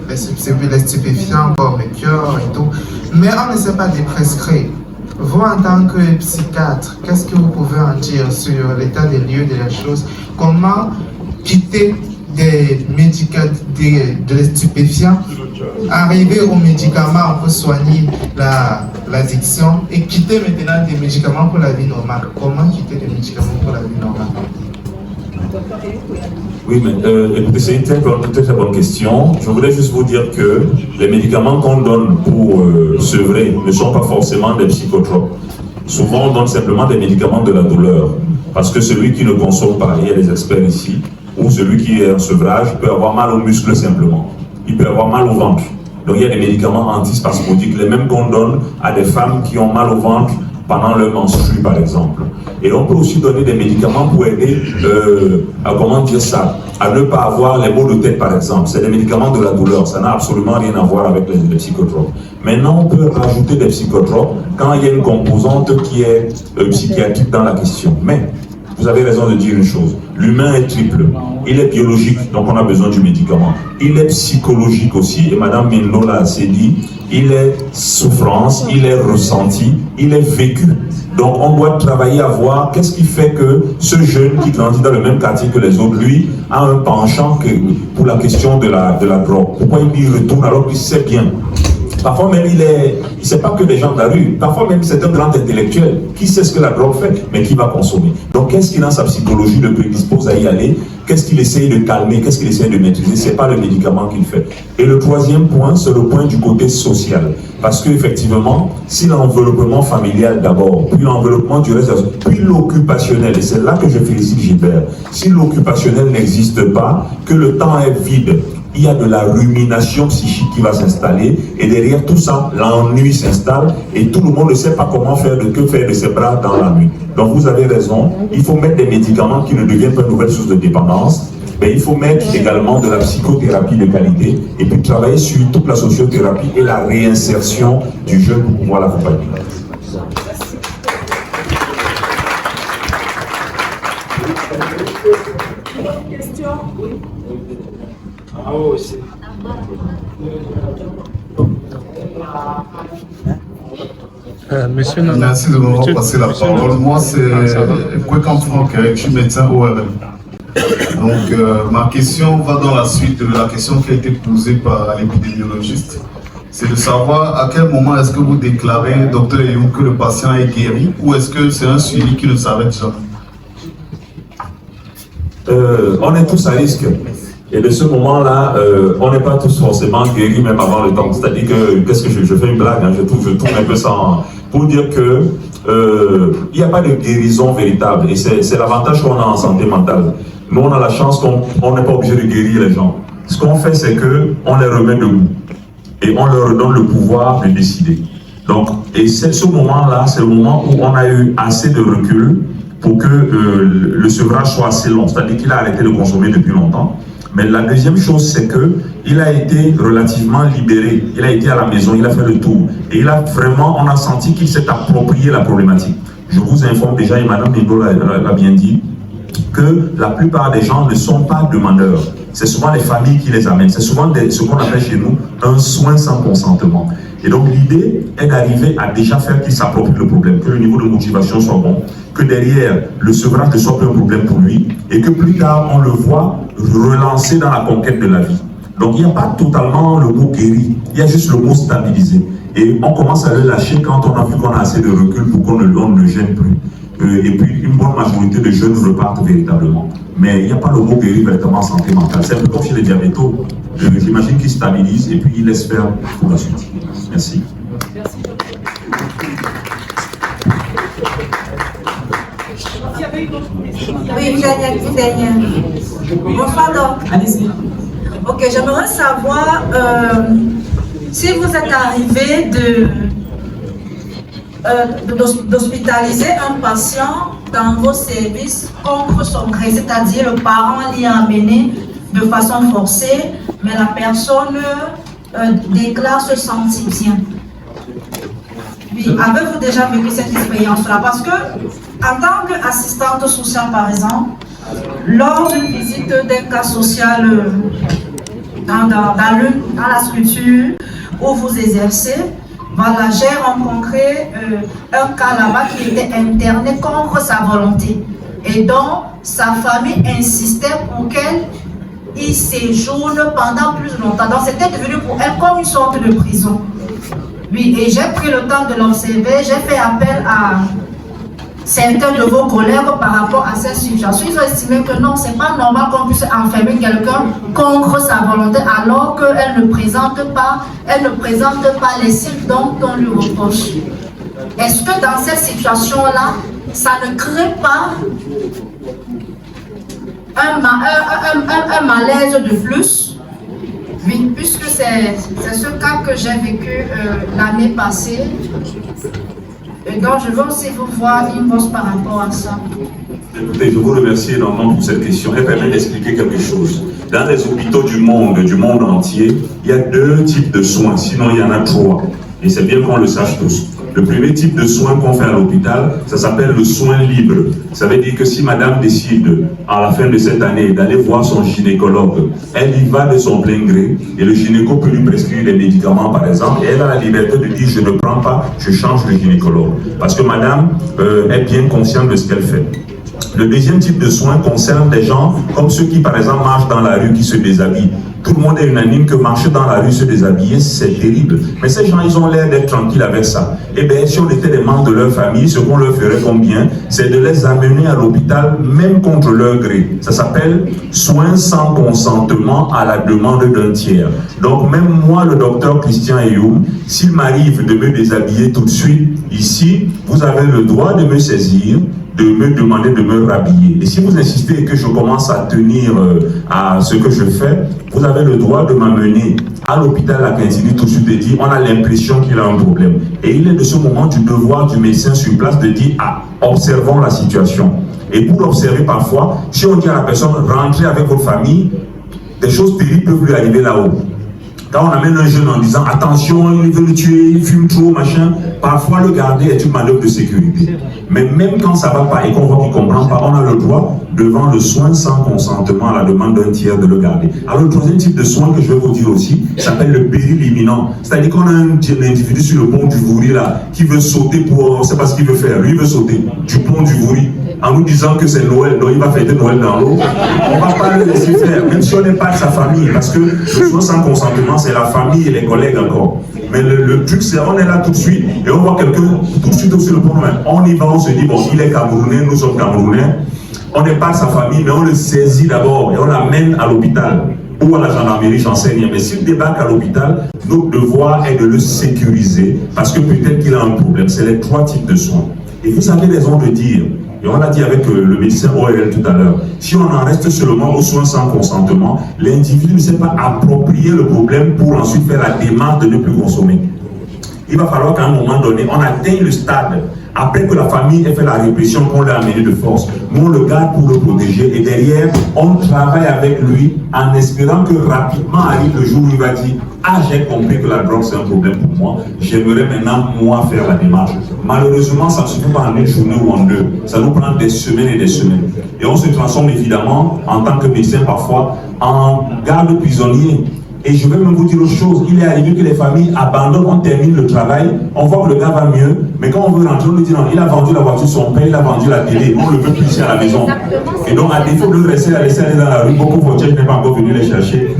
les stupéfiants comme les cures et tout. Mais on ne sait pas les prescrire. Vous, en tant que psychiatre, qu'est-ce que vous pouvez en dire sur l'état des lieux de la chose? Comment quitter des stupéfiants, arriver aux médicaments pour soigner l'addiction et quitter maintenant des médicaments pour la vie normale? Comment quitter des médicaments pour la vie normale? Oui, mais écoutez, c'est une très bonne question. Je voulais juste vous dire que les médicaments qu'on donne pour sevrer ne sont pas forcément des psychotropes. Souvent, on donne simplement des médicaments de la douleur. Parce que celui qui ne consomme pas, il y a des experts ici, ou celui qui est en sevrage peut avoir mal aux muscles simplement. Il peut avoir mal au ventre. Donc il y a des médicaments antispasmodiques, les mêmes qu'on donne à des femmes qui ont mal au ventre pendant leur menstru, par exemple. Et on peut aussi donner des médicaments pour aider à, comment dire ça, à ne pas avoir les maux de tête, par exemple. C'est des médicaments de la douleur, ça n'a absolument rien à voir avec les psychotropes. Maintenant, on peut rajouter des psychotropes quand il y a une composante qui est psychiatrique dans la question. Mais vous avez raison de dire une chose, l'humain est triple. Il est biologique, donc on a besoin du médicament. Il est psychologique aussi, et Madame Mindo l'a assez dit, il est souffrance, il est ressenti, il est vécu. Donc on doit travailler à voir qu'est-ce qui fait que ce jeune qui grandit dans le même quartier que les autres, lui, a un penchant pour la question de la drogue. Pourquoi il y retourne alors qu'il sait bien? Parfois même, c'est pas que des gens de la rue. Parfois même, c'est un grand intellectuel qui sait ce que la drogue fait, mais qui va consommer. Donc, qu'est-ce qui dans sa psychologie le prédispose à y aller? Qu'est-ce qu'il essaye de calmer? Qu'est-ce qu'il essaye de maîtriser? C'est pas le médicament qu'il fait. Et le troisième point, c'est le point du côté social. Parce qu'effectivement, si l'enveloppement familial d'abord, puis l'enveloppement du reste, puis l'occupationnel, et c'est là que je félicite Gilbert, si l'occupationnel n'existe pas, que le temps est vide, il y a de la rumination psychique qui va s'installer et derrière tout ça, l'ennui s'installe et tout le monde ne sait pas comment faire que faire de ses bras dans la nuit. Donc vous avez raison, il faut mettre des médicaments qui ne deviennent pas une nouvelle source de dépendance, mais il faut mettre également de la psychothérapie de qualité et puis travailler sur toute la sociothérapie et la réinsertion du jeune pour pouvoir l'accompagner. Merci de m'avoir passé la parole. Moi, c'est Kwekam Franck, je suis médecin ORL. Donc, ma question va dans la suite de la question qui a été posée par l'épidémiologiste. C'est de savoir à quel moment est-ce que vous déclarez, docteur Eyoun, que le patient est guéri ou est-ce que c'est un suivi qui ne s'arrête jamais? On est tous à risque. Et de ce moment-là, on n'est pas tous forcément guéris même avant le temps. C'est-à-dire que, qu'est-ce que je fais une blague, hein, je tourne un peu ça pour dire que il n'y a pas de guérison véritable. Et c'est l'avantage qu'on a en santé mentale. Nous, on a la chance qu'on n'est pas obligé de guérir les gens. Ce qu'on fait, c'est qu'on les remet debout. Et on leur donne le pouvoir de décider. Donc, et ce moment-là, c'est le moment où on a eu assez de recul pour que le sevrage soit assez long. C'est-à-dire qu'il a arrêté de consommer depuis longtemps. Mais la deuxième chose, c'est qu'il a été relativement libéré. Il a été à la maison, il a fait le tour. Et on a senti qu'il s'est approprié la problématique. Je vous informe déjà, et Mme Mindo l'a bien dit, que la plupart des gens ne sont pas demandeurs. C'est souvent les familles qui les amènent. C'est souvent ce qu'on appelle chez nous un soin sans consentement. Et donc l'idée est d'arriver à déjà faire qu'il s'approprie le problème, que le niveau de motivation soit bon, que derrière le sevrage ne soit plus un problème pour lui, et que plus tard on le voit relancer dans la conquête de la vie. Donc il n'y a pas totalement le mot guéri, il y a juste le mot stabilisé. Et on commence à le lâcher quand on a vu qu'on a assez de recul pour qu'on ne gêne plus. Et puis une bonne majorité de jeunes repartent véritablement. Mais il n'y a pas le mot guéri véritablement en santé mentale. C'est un peu comme chez les diabétos. J'imagine qu'ils stabilisent et puis ils laissent faire pour la suite. Merci. Oui, une dernière. Bonsoir donc. Allez-y. Ok, j'aimerais savoir si vous êtes arrivé d'hospitaliser un patient dans vos services contre son gré, c'est-à-dire le parent l'y a amené de façon forcée, mais la personne déclare se sentir bien. Oui, avez-vous déjà vécu cette expérience-là? Parce que, en tant qu'assistante sociale, par exemple, lors d'une visite d'un cas social dans la structure où vous exercez, voilà, j'ai rencontré un cas là-bas qui était interné contre sa volonté. Et donc, sa famille insistait pour qu'il séjourne pendant plus longtemps. Donc, c'était devenu pour elle comme une sorte de prison. Oui, et j'ai pris le temps de l'observer, j'ai fait appel à certains de vos collègues par rapport à cette situation. Ils ont estimé que non, c'est pas normal qu'on puisse enfermer quelqu'un contre sa volonté alors qu'elle ne présente pas les signes dont on lui reproche. Est-ce que dans cette situation-là, ça ne crée pas un malaise de plus? Oui, puisque c'est ce cas que j'ai vécu l'année passée. Et donc, je veux aussi vous voir une pause par rapport à ça. Écoutez, je vous remercie énormément pour cette question. Elle permet d'expliquer quelque chose. Dans les hôpitaux du monde entier, il y a 2 types de soins, sinon il y en a 3. Et c'est bien qu'on le sache tous. Le premier type de soin qu'on fait à l'hôpital, ça s'appelle le soin libre. Ça veut dire que si madame décide, à la fin de cette année, d'aller voir son gynécologue, elle y va de son plein gré, et le gynéco peut lui prescrire des médicaments, par exemple, et elle a la liberté de dire, je ne prends pas, je change de gynécologue. Parce que madame est bien consciente de ce qu'elle fait. Le deuxième type de soins concerne des gens comme ceux qui, par exemple, marchent dans la rue, qui se déshabillent. Tout le monde est unanime que marcher dans la rue, se déshabiller, c'est terrible. Mais ces gens, ils ont l'air d'être tranquilles avec ça. Eh bien, si on était des membres de leur famille, ce qu'on leur ferait combien, c'est de les amener à l'hôpital, même contre leur gré. Ça s'appelle soins sans consentement à la demande d'un tiers. Donc, même moi, le docteur Christian Eyoum, s'il m'arrive de me déshabiller tout de suite, ici, vous avez le droit de me saisir, de me demander de me rhabiller. Et si vous insistez et que je commence à tenir à ce que je fais, vous avez le droit de m'amener à l'hôpital à Quintini tout de suite et dire on a l'impression qu'il a un problème. Et il est de ce moment du devoir du médecin sur place de dire ah, observons la situation. Et pour l'observer parfois, si on dit à la personne rentrez avec votre famille, des choses terribles peuvent lui arriver là-haut. Quand on amène un jeune en disant attention, il veut le tuer, il fume trop, machin, parfois le garder est une manœuvre de sécurité. Mais même quand ça ne va pas et qu'on voit qu'il ne comprend pas, on a le droit, devant le soin sans consentement à la demande d'un tiers, de le garder. Alors le troisième type de soin que je vais vous dire aussi s'appelle le péril imminent. C'est-à-dire qu'on a un individu sur le pont du Vouri là, qui veut sauter pour, on ne sait pas ce qu'il veut faire, lui il veut sauter du pont du Vouri en nous disant que c'est Noël, donc il va fêter Noël dans l'eau. On ne va pas le laisser faire, même si on n'est pas de sa famille, parce que le soin sans consentement, c'est la famille et les collègues encore. Mais le truc, c'est on est là tout de suite et on voit quelqu'un tout de suite sur le pont. On y va, on se dit, bon, il est Camerounais, nous sommes Camerounais. On n'est pas de sa famille, mais on le saisit d'abord et on l'amène à l'hôpital ou à la gendarmerie, j'en sais rien. Mais s'il débarque à l'hôpital, notre devoir est de le sécuriser parce que peut-être qu'il a un problème. C'est les 3 types de soins. Et vous avez raison de dire, et on l'a dit avec le médecin ORL tout à l'heure, si on en reste seulement aux soins sans consentement, l'individu ne s'est pas approprié le problème pour ensuite faire la démarche de ne plus consommer. Il va falloir qu'à un moment donné, on atteigne le stade, après que la famille ait fait la répression qu'on l'a amené de force. Nous, on le garde pour le protéger et derrière, on travaille avec lui en espérant que rapidement arrive le jour où il va dire « Ah, j'ai compris que la drogue c'est un problème pour moi, j'aimerais maintenant moi faire la démarche. » Malheureusement, ça ne se fait pas en une journée ou en 2. Ça nous prend des semaines et des semaines. Et on se transforme évidemment, en tant que médecin parfois, en garde prisonnier. Et je vais même vous dire autre chose, il est arrivé que les familles abandonnent, on termine le travail, on voit que le gars va mieux, mais quand on veut rentrer, on lui dit non, il a vendu la voiture de son père, il a vendu la télé, on ne le veut plus ici à la maison. Et donc à défaut de rester à laisser aller dans la rue, beaucoup de voitures n'est pas encore venu les chercher.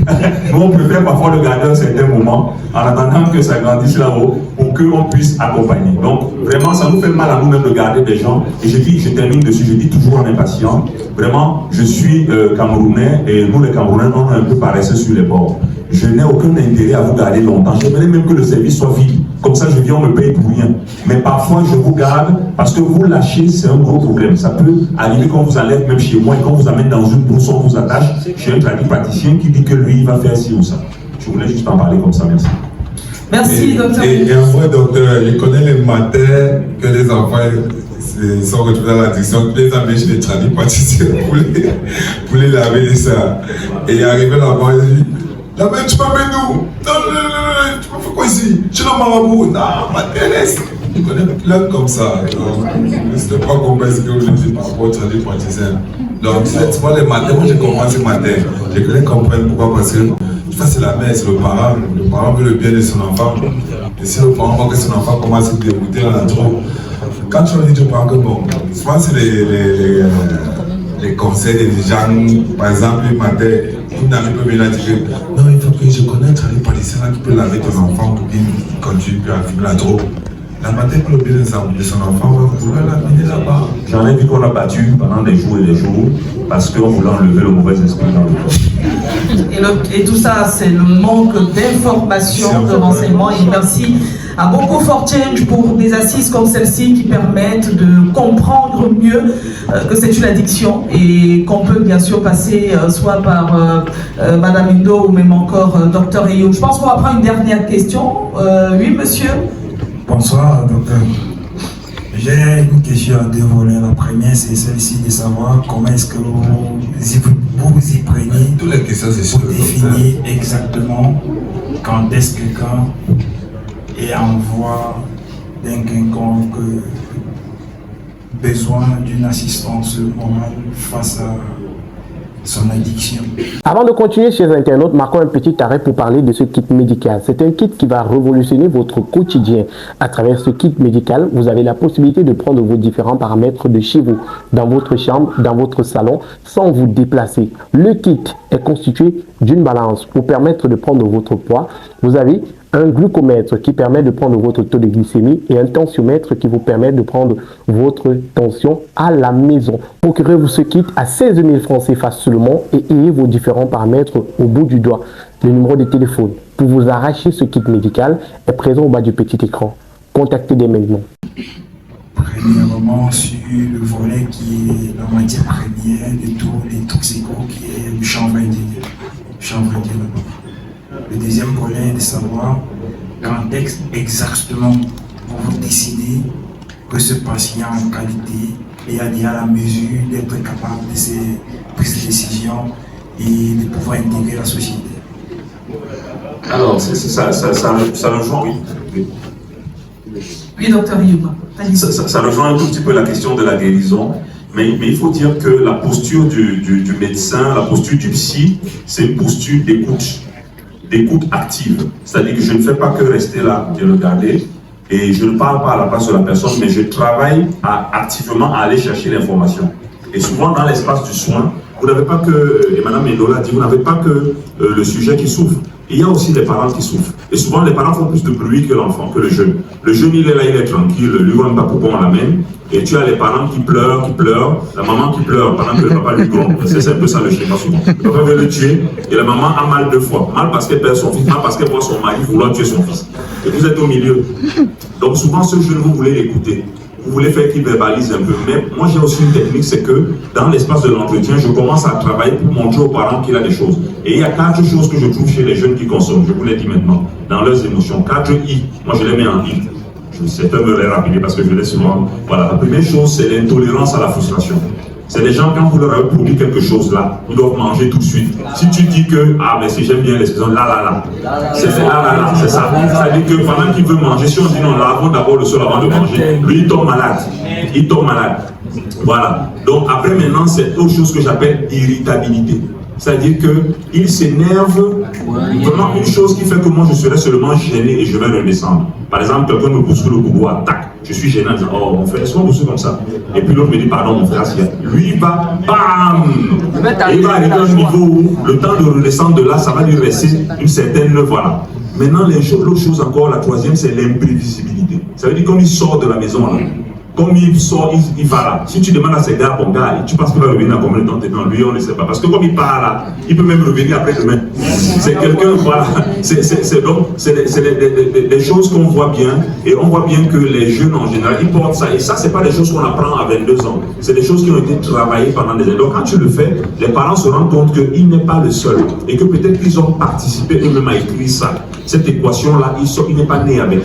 Nous on préfère parfois le garder à un certain moment, en attendant que ça grandisse là-haut, pour qu'on puisse accompagner. Donc vraiment, ça nous fait mal à nous-mêmes de garder des gens. Et je termine dessus, je dis toujours en impatient, vraiment, je suis Camerounais, et nous les Camerounais, on est un peu paresseux sur les bords. Je n'ai aucun intérêt à vous garder longtemps. J'aimerais même que le service soit vide. Comme ça, je viens, on me paye pour rien. Mais parfois, je vous garde parce que vous lâchez, c'est un gros problème. Ça peut arriver qu'on vous enlève même chez moi et qu'on vous amène dans une brousse, on vous attache chez un praticien qui dit que lui, il va faire ci ou ça. Je voulais juste en parler comme ça. Merci. Merci, docteur. Et un vrai docteur, je connais les matins que les enfants sont retrouvés dans l'addiction, les amener chez les tradipraticiens pour les laver et ça. Et arrivé là-bas, il dit la mère, tu m'amènes où? Non, tu me fais quoi ici? Je suis dans Marabout. Non, ma Thérèse. Je connais plein comme ça. Je ne sais pas comprendre ce que vous dites par rapport au tradipraticien. Donc, c'est moi les matins, moi j'ai commencé le matin. Je connais comprendre pourquoi, parce que c'est la mère, c'est le parent. Le parent veut le bien de son enfant. Et si le parent voit que son enfant commence à se dégoûter dans trop, quand tu me dis au parent que bon, souvent c'est les conseils des gens, par exemple, le matin, une amie peut venir dire que non, il faut que je connaisse un tradipraticien qui peut laver ton enfant pour qu'il continue à fumer la drogue. La matin, pour le bien de son enfant, on va vouloir l'amener là-bas. J'en ai vu qu'on a battu pendant des jours et des jours parce qu'on voulait enlever le mauvais esprit dans le corps. Et tout ça, c'est le manque d'information, de renseignements. Et merci à beaucoup for Change pour des assises comme celle-ci qui permettent de comprendre mieux que c'est une addiction et qu'on peut bien sûr passer soit par Madame Indo ou même encore Dr Eyo. Je pense qu'on va prendre une dernière question. Oui, monsieur. Bonsoir, docteur. J'ai une question à deux volets. La première, c'est celle-ci de savoir comment est-ce que vous y prenez toutes les questions, c'est pour définir exactement quand est-ce que quelqu'un est en voie d'un quelconque besoin d'une assistance morale face à son addiction. Avant de continuer, chers internautes, marquons un petit arrêt pour parler de ce kit médical. C'est un kit qui va révolutionner votre quotidien. À travers ce kit médical, vous avez la possibilité de prendre vos différents paramètres de chez vous, dans votre chambre, dans votre salon, sans vous déplacer. Le kit est constitué d'une balance pour permettre de prendre votre poids. Vous avez un glucomètre qui permet de prendre votre taux de glycémie et un tensiomètre qui vous permet de prendre votre tension à la maison. Procurez-vous ce kit à 16 000 francs CFA seulement et ayez vos différents paramètres au bout du doigt. Le numéro de téléphone pour vous arracher ce kit médical est présent au bas du petit écran. Contactez dès maintenant. Premièrement, sur le volet qui est la matière première de tous les toxicos, qui est le chanvre indien. Le deuxième volet est de savoir quand exactement vous décidez que ce patient en qualité est à la mesure d'être capable de ces prises de décision et de pouvoir intégrer la société. Alors, ça rejoint, oui. Oui, docteur Yuba. Ça rejoint un tout petit peu la question de la guérison, mais il faut dire que la posture du médecin, la posture du psy, c'est une posture d'écoute active. C'est-à-dire que je ne fais pas que rester là et regarder, et je ne parle pas à la place de la personne, mais je travaille activement à aller chercher l'information. Et souvent dans l'espace du soin, vous n'avez pas que, et Mme Mendola dit, vous n'avez pas que le sujet qui souffre. Il y a aussi les parents qui souffrent. Et souvent, les parents font plus de bruit que l'enfant, que le jeune. Le jeune, il est là, il est tranquille, lui, on pas poupon à la main. Et tu as les parents qui pleurent, la maman qui pleure pendant que le papa lui gronde. C'est un peu ça le schéma souvent. Le papa veut le tuer et la maman a mal deux fois. Mal parce qu'elle perd son fils, mal parce qu'elle voit son mari vouloir tuer son fils. Et vous êtes au milieu. Donc souvent, ce jeune, vous voulez l'écouter. Vous voulez faire qu'il verbalise un peu. Mais moi, j'ai aussi une technique, c'est que dans l'espace de l'entretien, je commence à travailler pour montrer aux parents qu'il a des choses. Et il y a 4 choses que je trouve chez les jeunes qui consomment. Je vous l'ai dit maintenant. Dans leurs émotions. 4 I. Moi, je les mets en I. C'est un peu rapide parce que je l'ai souvent. Voilà. La première chose, c'est l'intolérance à la frustration. C'est des gens, quand vous leur avez produit quelque chose là, ils doivent manger tout de suite. Si tu dis que, ah, mais si j'aime bien l'expression, là, c'est là, c'est ça. C'est-à-dire que pendant qu'il veut manger, si on dit non, lavons d'abord le sol avant de manger, lui, il tombe malade. Voilà. Donc, après, maintenant, c'est autre chose que j'appelle irritabilité. C'est-à-dire qu'il s'énerve, vraiment une chose qui fait que moi je serais seulement gêné et je vais redescendre. Par exemple, quelqu'un me pousse le bourgois, tac, je suis gêné en disant, oh mon frère, laisse-moi pousser comme ça. Et puis l'autre me dit, pardon mon frère, lui il va, bam, et il va arriver à un niveau où le temps de redescendre de là, ça va lui rester une certaine, voilà. Maintenant, l'autre chose encore, la troisième, c'est l'imprévisibilité. Ça veut dire comme il sort de la maison là. Comme il sort, il va là. Si tu demandes à ces gars, bon gars, tu penses qu'il va revenir à combien de temps? Non, lui, on ne sait pas. Parce que comme il part là, il peut même revenir après demain. C'est quelqu'un, voilà. C'est des choses qu'on voit bien. Et on voit bien que les jeunes en général, ils portent ça. Et ça, c'est pas des choses qu'on apprend à 22 ans. C'est des choses qui ont été travaillées pendant des années. Donc quand tu le fais, les parents se rendent compte qu'il n'est pas le seul. Et que peut-être qu'ils ont participé eux-mêmes à écrire ça. Cette équation-là, il n'est pas né avec.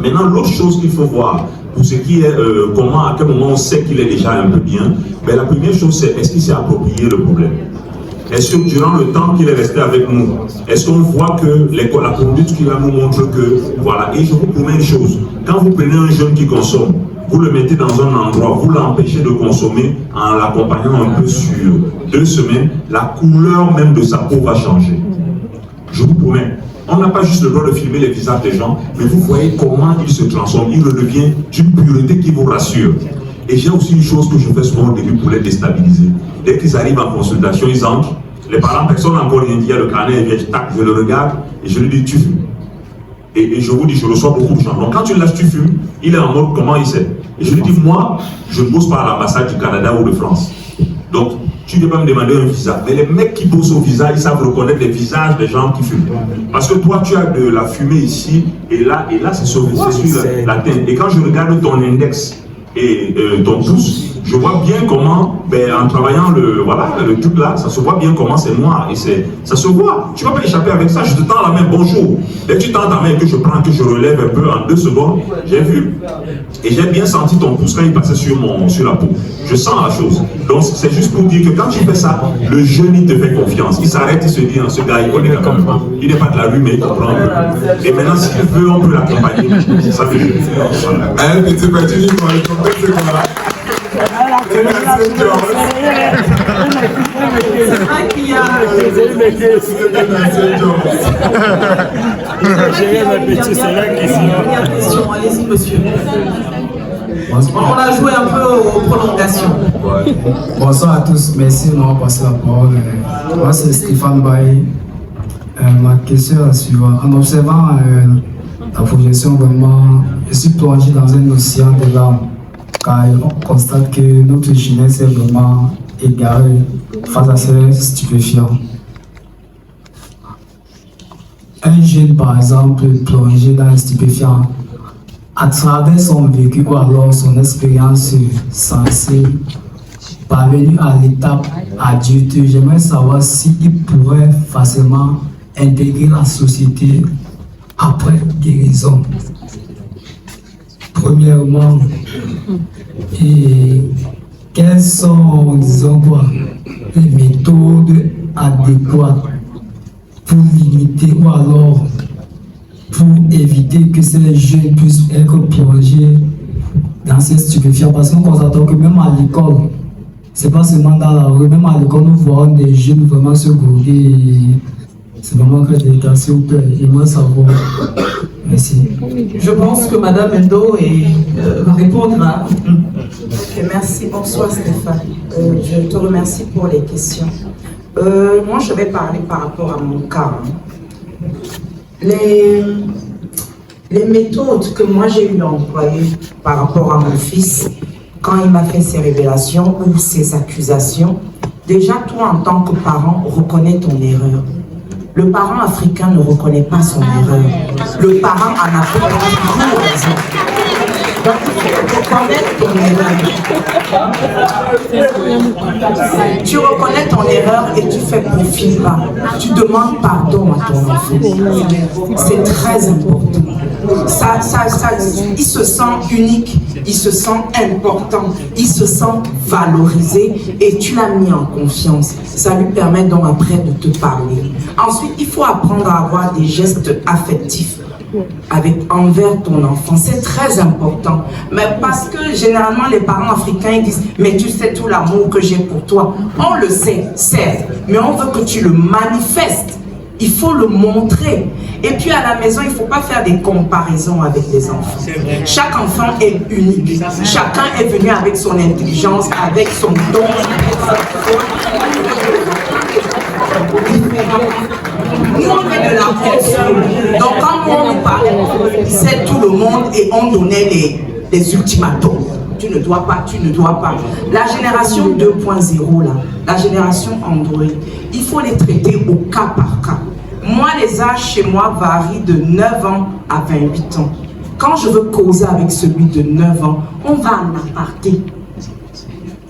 Maintenant, l'autre chose qu'il faut voir, pour ce qui est à quel moment on sait qu'il est déjà un peu bien, ben, la première chose c'est est-ce qu'il s'est approprié le problème? Est-ce que durant le temps qu'il est resté avec nous, est-ce qu'on voit que la conduite qu'il a nous montre que, voilà, et je vous promets une chose, quand vous prenez un jeune qui consomme, vous le mettez dans un endroit, vous l'empêchez de consommer en l'accompagnant un peu sur 2 semaines, la couleur même de sa peau va changer. Je vous promets. On n'a pas juste le droit de filmer les visages des gens, mais vous voyez comment il se transforme, il redevient d'une pureté qui vous rassure. Et j'ai aussi une chose que je fais souvent au début pour les déstabiliser. Dès qu'ils arrivent en consultation, ils entrent, les parents, personne n'a encore rien dit, il y a le carnet, il vient, tac, je le regarde, et je lui dis, tu fumes. Et je vous dis, je reçois beaucoup de gens. Donc quand tu lâches, tu fumes, il est en mode, comment il sait? Et je lui dis, moi, je ne bosse pas à l'ambassade du Canada ou de France. Donc, tu ne peux pas me demander un visa. Mais les mecs qui bossent au visa, ils savent reconnaître les visages des gens qui fument. Parce que toi, tu as de la fumée ici, et là c'est sur la tête. Et quand je regarde ton index et ton pouce, je vois bien comment, en travaillant le truc là, ça se voit bien comment c'est noir. Et ça se voit. Tu ne vas pas échapper avec ça. Je te tends la main, bonjour. Dès que tu tends ta main, que je prends, que je relève un peu en 2 secondes, j'ai vu. Et j'ai bien senti ton pouce quand il passait sur la peau. Je sens la chose. Donc c'est juste pour dire que quand tu fais ça, le jeune il te fait confiance. Il s'arrête, il se dit, ce gars il connaît quand même pas. Il n'est pas de la rue, mais il comprend un peu. Et maintenant, s'il veut, on peut l'accompagner. Ça fait juste. Voilà. Un petit petit livre, on va comprendre ce qu'on a. C'est vrai qu'il y a... Allez-y, monsieur. On a joué un peu aux prolongations. Bonsoir à tous, merci de m'avoir passé la parole. Moi, c'est Stéphane Baye. Ma question est la suivante. En observant la projection, vraiment, je suis plongé dans un océan de larmes. Car on constate que notre jeunesse est vraiment égarée face à ces stupéfiants. Un jeune, par exemple, plongé dans un stupéfiant, à travers son vécu ou alors son expérience censée parvenir à l'étape adulte, j'aimerais savoir s'il pourrait facilement intégrer la société après guérison. Premièrement, et quelles sont, disons quoi, les méthodes adéquates pour limiter ou alors pour éviter que ces jeunes puissent être plongés dans ces stupéfiants? Parce qu'on constate que même à l'école, c'est pas seulement dans la rue, même à l'école, nous voyons des jeunes vraiment se gourder. C'est vraiment très délicat, s'il vous plaît. J'aimerais savoir. Merci. Je pense que Madame Endo va répondre à... Merci, bonsoir Stéphane. Je te remercie pour les questions. Moi, je vais parler par rapport à mon cas. Les méthodes que moi j'ai eu à employer par rapport à mon fils, quand il m'a fait ses révélations ou ses accusations, déjà toi en tant que parent, reconnais ton erreur. Le parent africain ne reconnaît pas son erreur. Le parent en Afrique a toujours raison. Donc, il faut reconnaître ton erreur. Tu reconnais ton erreur et tu fais profil bas. Tu demandes pardon à ton enfant. C'est très important. Il se sent unique, il se sent important, il se sent valorisé et tu l'as mis en confiance. Ça lui permet donc après de te parler. Ensuite, il faut apprendre à avoir des gestes affectifs envers ton enfant. C'est très important. Mais parce que généralement les parents africains ils disent mais tu sais tout l'amour que j'ai pour toi. On le sait, certes, mais on veut que tu le manifestes. Il faut le montrer. Et puis à la maison, il ne faut pas faire des comparaisons avec les enfants. Chaque enfant est unique. Chacun est venu avec son intelligence, avec son don. Nous, on est de la France. Donc quand on nous parlait, c'est tout le monde et on donnait les ultimatums. Tu ne dois pas, tu ne dois pas. La génération 2.0, là, la génération Android, il faut les traiter au cas par cas. Moi, les âges chez moi varient de 9 ans à 28 ans. Quand je veux causer avec celui de 9 ans, on va en aparté.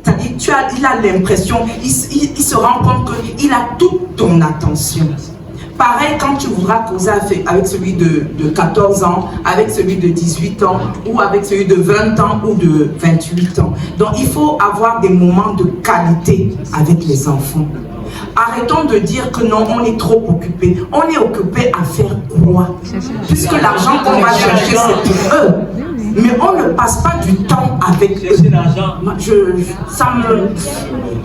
C'est-à-dire, il a l'impression, il se rend compte qu'il a toute ton attention. Pareil quand tu voudras causer avec celui de 14 ans, avec celui de 18 ans, ou avec celui de 20 ans ou de 28 ans. Donc il faut avoir des moments de qualité avec les enfants. Arrêtons de dire que non, on est trop occupé. On est occupé à faire quoi? Puisque l'argent qu'on va chercher, c'est pour eux. Mais on ne passe pas du temps avec eux.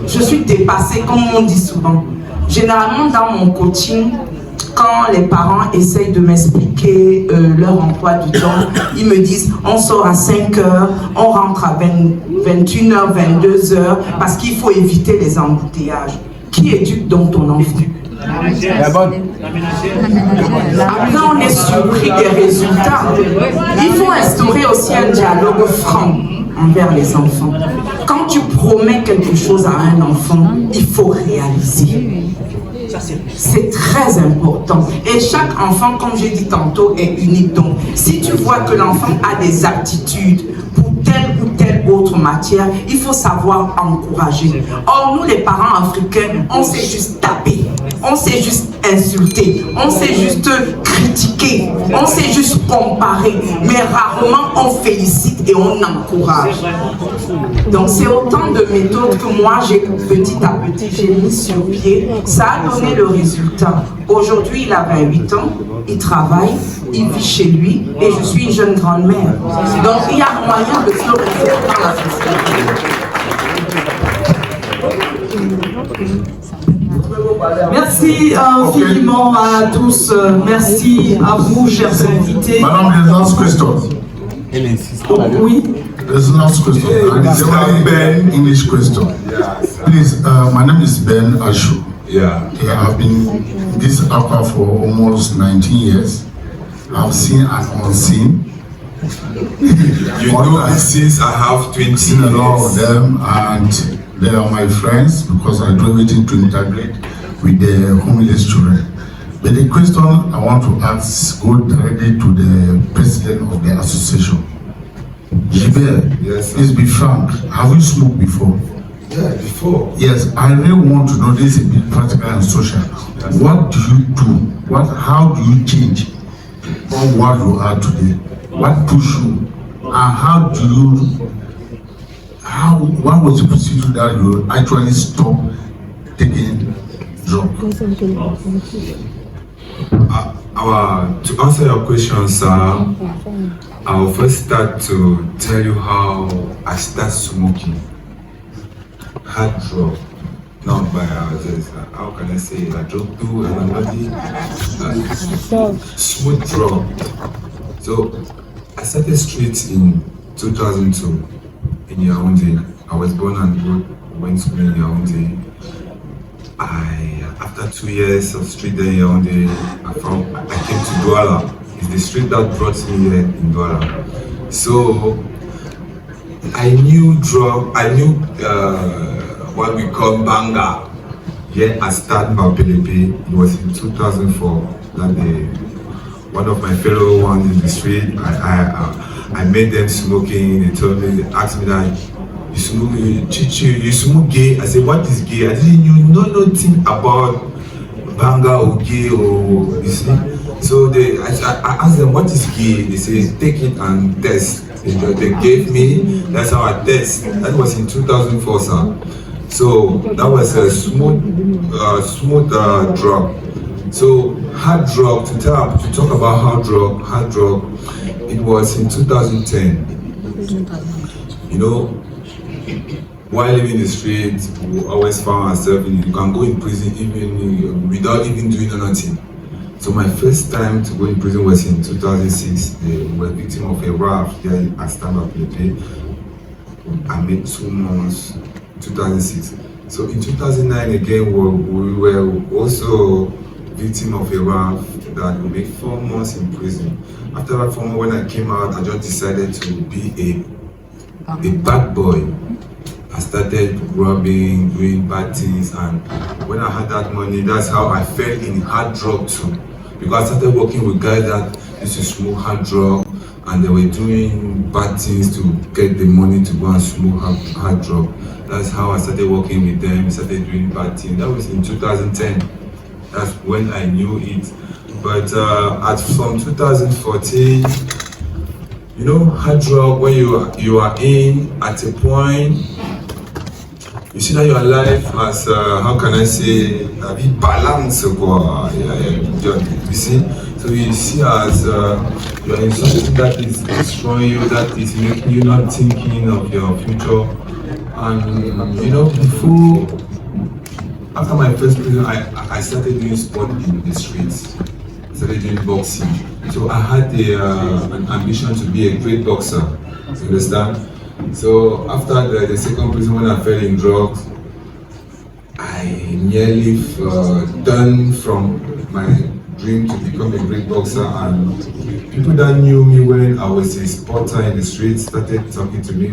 Je suis dépassée, comme on dit souvent. Généralement, dans mon coaching, quand les parents essayent de m'expliquer leur emploi du temps, ils me disent on sort à 5 heures, on rentre à 21h, 22h, parce qu'il faut éviter les embouteillages. Qui éduque donc ton enfant? Après, on est surpris des résultats. Il faut instaurer aussi un dialogue franc envers les enfants. quand tu promets quelque chose à un enfant, il faut réaliser. C'est très important. Et chaque enfant, comme j'ai dit tantôt, est unique. Donc, si tu vois que l'enfant a des aptitudes pour telle ou telle autre matière, il faut savoir encourager. Or, nous, les parents africains, on sait juste taper, on sait juste insulter, on sait juste critiquer, on sait juste comparer, mais rarement on félicite et on encourage. Donc, c'est autant de méthodes que moi, j'ai petit à petit, j'ai mis sur pied. Ça a donné le résultat. Aujourd'hui, il a 28 ans, il travaille, il vit chez lui et je suis une jeune grand-mère. Donc, il y a moyen de se retrouver dans la société. Merci infiniment à tous. Merci à vous, chers invités. Madame, the last question. Oui. There's the last question. And it's a Ben English question. Please, my name is Ben Ashu. Yeah. I've been in this aqua for almost 19 years. I've seen and unseen. You know, since I have 20 I've seen a lot of them, and they are my friends because I do everything to integrate with the homeless children. But the question I want to ask goes directly to the president of the association. Gilbert, yes, please be frank. Have you smoked before? Yeah, before. Yes, I really want to know this a bit practical and social. Yes. What do you do? How do you change from what you are today? What push you? And how do you? What was the procedure that you actually stop taking drugs? To answer your question, sir, I'll first start to tell you how I started smoking. Hard drug, not by others. How can I say it? I drug too, and smooth drug. So I started street in 2002 in Yaoundé. I was born and went to school in Yaoundé. After 2 years of street there in Yaoundé, I came to Douala. It's the street that brought me here in Douala. So I knew what we call banga. Yeah, I started my PLP. It was in 2004 that one of my fellow ones in the street, I made them smoking. They asked me that, you smoke gay? I said, what is gay? I didn't know nothing about banga or gay or, you see. So I asked them, what is gay? They say, take it and test. They gave me, that's how I test. That was in 2004, sir. So that was a smooth drug. So hard drug, to talk about hard drug, it was in 2010. You know, while living in the street, we always found ourselves, you can go in prison even without even doing nothing. So my first time to go in prison was in 2006. We were victim of a raft there at Stand-Up PLP. I made 2 months, 2006. So in 2009 again, we were also victim of a raft that we made 4 months in prison. After that 4 months, when I came out, I just decided to be a bad boy. I started robbing, doing bad things, and when I had that money, that's how I fell in hard drug too. Because I started working with guys that used to smoke hard drug, and they were doing bad things to get the money to go and smoke hard drug. That's how I started working with them, started doing bad things. That was in 2010. That's when I knew it. But from 2014, you know, hard drug, when you are in at a point, you see that your life has, how can I say, a bit balance, you see? So you see as you are in something that is destroying you, that is making you not thinking of your future. And, you know, after my first prison, I started doing sport in the streets. I started doing boxing. So I had an ambition to be a great boxer, you understand? So after the second prison, when I fell in drugs, I nearly turned from my dream to become a great boxer, and people that knew me when I was a spotter in the streets started talking to me.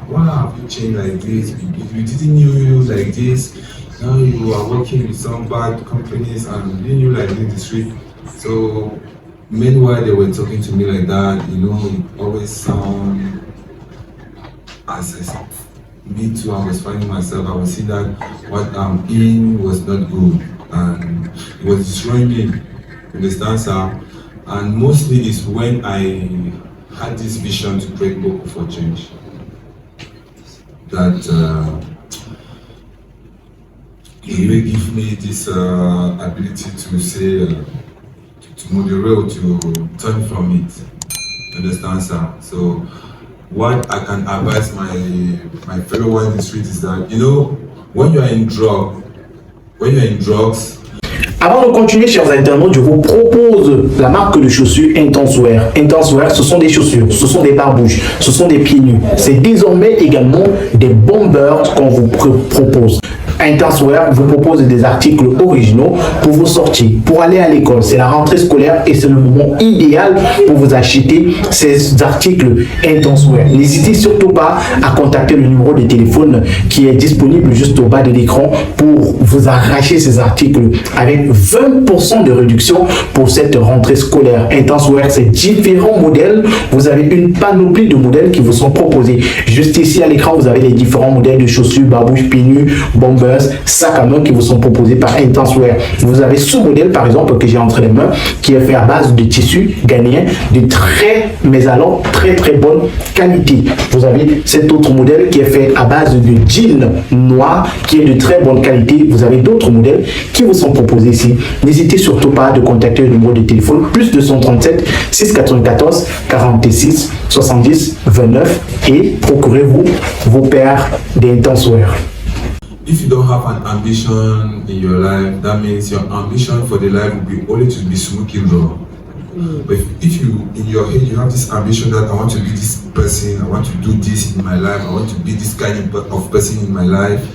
Why have you changed like this? We didn't know you like this. Now you are working with some bad companies and we didn't know you like this in the street. So meanwhile they were talking to me like that, you know, it always sound as me too, I was finding myself, I was seeing that what I'm in was not good and it was destroying me, understand, sir? And mostly it's when I had this vision to create Boko for Change that it really gave me this ability to say, to moderate, to turn from it, understand, sir? So what I can advise my fellow one in the street is that, you know, when you're in drugs, Avant de continuer, chers internautes, je vous propose la marque de chaussures Intense Wear. Intense Wear, ce sont des chaussures, ce sont des barbouches, ce sont des pieds nus. C'est désormais également des bombers qu'on vous propose. Intense Wear vous propose des articles originaux pour vos sorties, pour aller à l'école. C'est la rentrée scolaire et c'est le moment idéal pour vous acheter ces articles Intense Wear. N'hésitez surtout pas à contacter le numéro de téléphone qui est disponible juste au bas de l'écran pour vous arracher ces articles avec 20% de réduction pour cette rentrée scolaire. Intense Wear, c'est différents modèles. Vous avez une panoplie de modèles qui vous sont proposés. Juste ici à l'écran, vous avez les différents modèles de chaussures, barbouches, pieds nus, bombers, sacs à main qui vous sont proposés par Intense Wear. Vous avez ce modèle par exemple que j'ai entre les mains qui est fait à base de tissu ghanéen de très bonne qualité. Vous avez cet autre modèle qui est fait à base de jean noir qui est de très bonne qualité. Vous avez d'autres modèles qui vous sont proposés ici. N'hésitez surtout pas de contacter le numéro de téléphone plus 237 694 46 70 29 et procurez-vous vos paires d'Intense Wear. If you don't have an ambition in your life, that means your ambition for the life will be only to be smoking raw. But if you, in your head, you have this ambition that I want to be this person, I want to do this in my life, I want to be this kind of person in my life,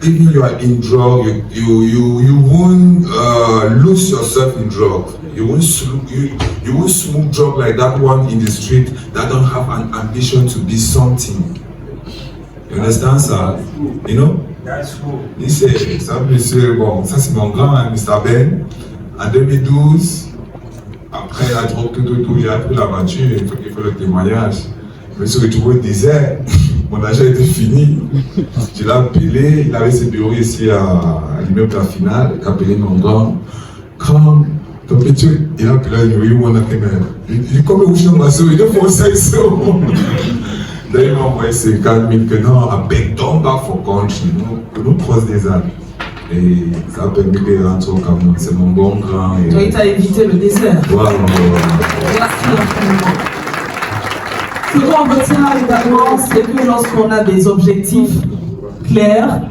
even you are in drug, you won't lose yourself in drug. You won't smoke drug like that one in the street that don't have an ambition to be something. You understand, ça? You know? That's cool. Il sait, ça, monsieur, bon, ça c'est mon grand, hein, Mr. Ben. En 2012, après la drogue, tout, j'ai appris la voiture, il faut qu'il fasse le témoignage. Je me suis retrouvé au désert, mon argent était fini. Je l'ai appelé, il avait ses bureaux ici à l'immeuble La Finale, il a appelé mon grand. Quand ton petit, il a appelé à lui, mon acquéreur. Il dit, comme vous chez ma soeur, il a fait ça. D'ailleurs, il m'a envoyé 50 000 que non, à Becton, back for country, que nous croise des ânes. Et ça a permis de rentrer au Cameroun. C'est mon bon grand. Toi, il t'a évité le désert. Voilà. Merci infiniment. Ce qu'on retient également, c'est que lorsqu'on a des objectifs clairs,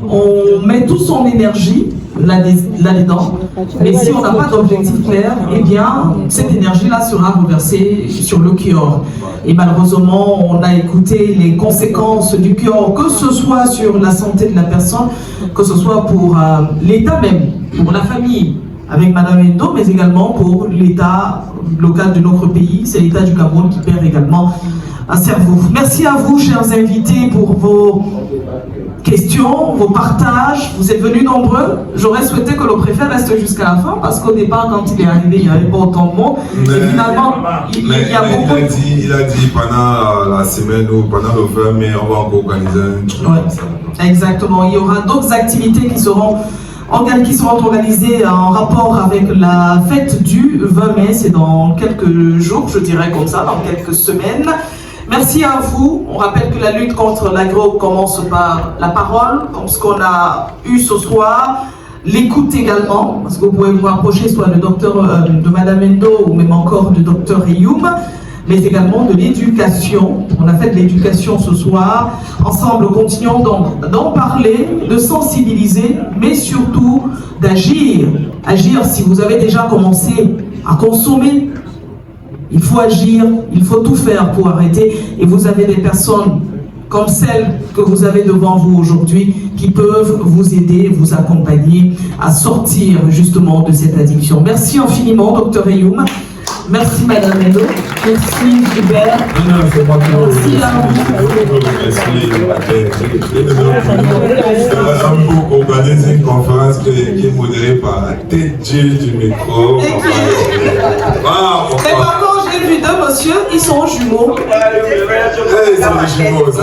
on met toute son énergie là-dedans. Mais si on n'a pas d'objectif clair, eh bien, cette énergie-là sera reversée sur le cure. Et malheureusement, on a écouté les conséquences du cure, que ce soit sur la santé de la personne, que ce soit pour l'État même, pour la famille, avec Madame Endo, mais également pour l'État local de notre pays. C'est l'État du Cameroun qui perd également un cerveau. Merci à vous, chers invités, pour vos questions, vos partages. Vous êtes venus nombreux. J'aurais souhaité que le préfet reste jusqu'à la fin parce qu'au départ, quand il est arrivé, il n'y avait pas autant de monde. Et finalement, il y a beaucoup. Il a dit pendant la semaine ou pendant le 20 mai, on va encore organiser un truc comme ça. Exactement. Il y aura d'autres activités qui seront organisées en rapport avec la fête du 20 mai. C'est dans quelques jours, je dirais comme ça, dans quelques semaines. Merci à vous. On rappelle que la lutte contre l'agro commence par la parole, comme ce qu'on a eu ce soir, l'écoute également, parce que vous pouvez vous rapprocher soit de Madame Endo ou même encore de Dr Eyoum, mais également de l'éducation. On a fait de l'éducation ce soir. Ensemble, continuons donc d'en parler, de sensibiliser, mais surtout d'agir. Agir si vous avez déjà commencé à consommer. Il faut agir, il faut tout faire pour arrêter. Et vous avez des personnes comme celles que vous avez devant vous aujourd'hui qui peuvent vous aider, vous accompagner à sortir justement de cette addiction. Merci infiniment, Dr Eyoum. Merci Madame Endo. Merci Gilbert. C'est moi qui merci pour organiser une conférence qui est modérée par la tête du micro. Mais par contre, j'ai vu deux monsieur, ils sont jumeaux. Ils sont jumeaux.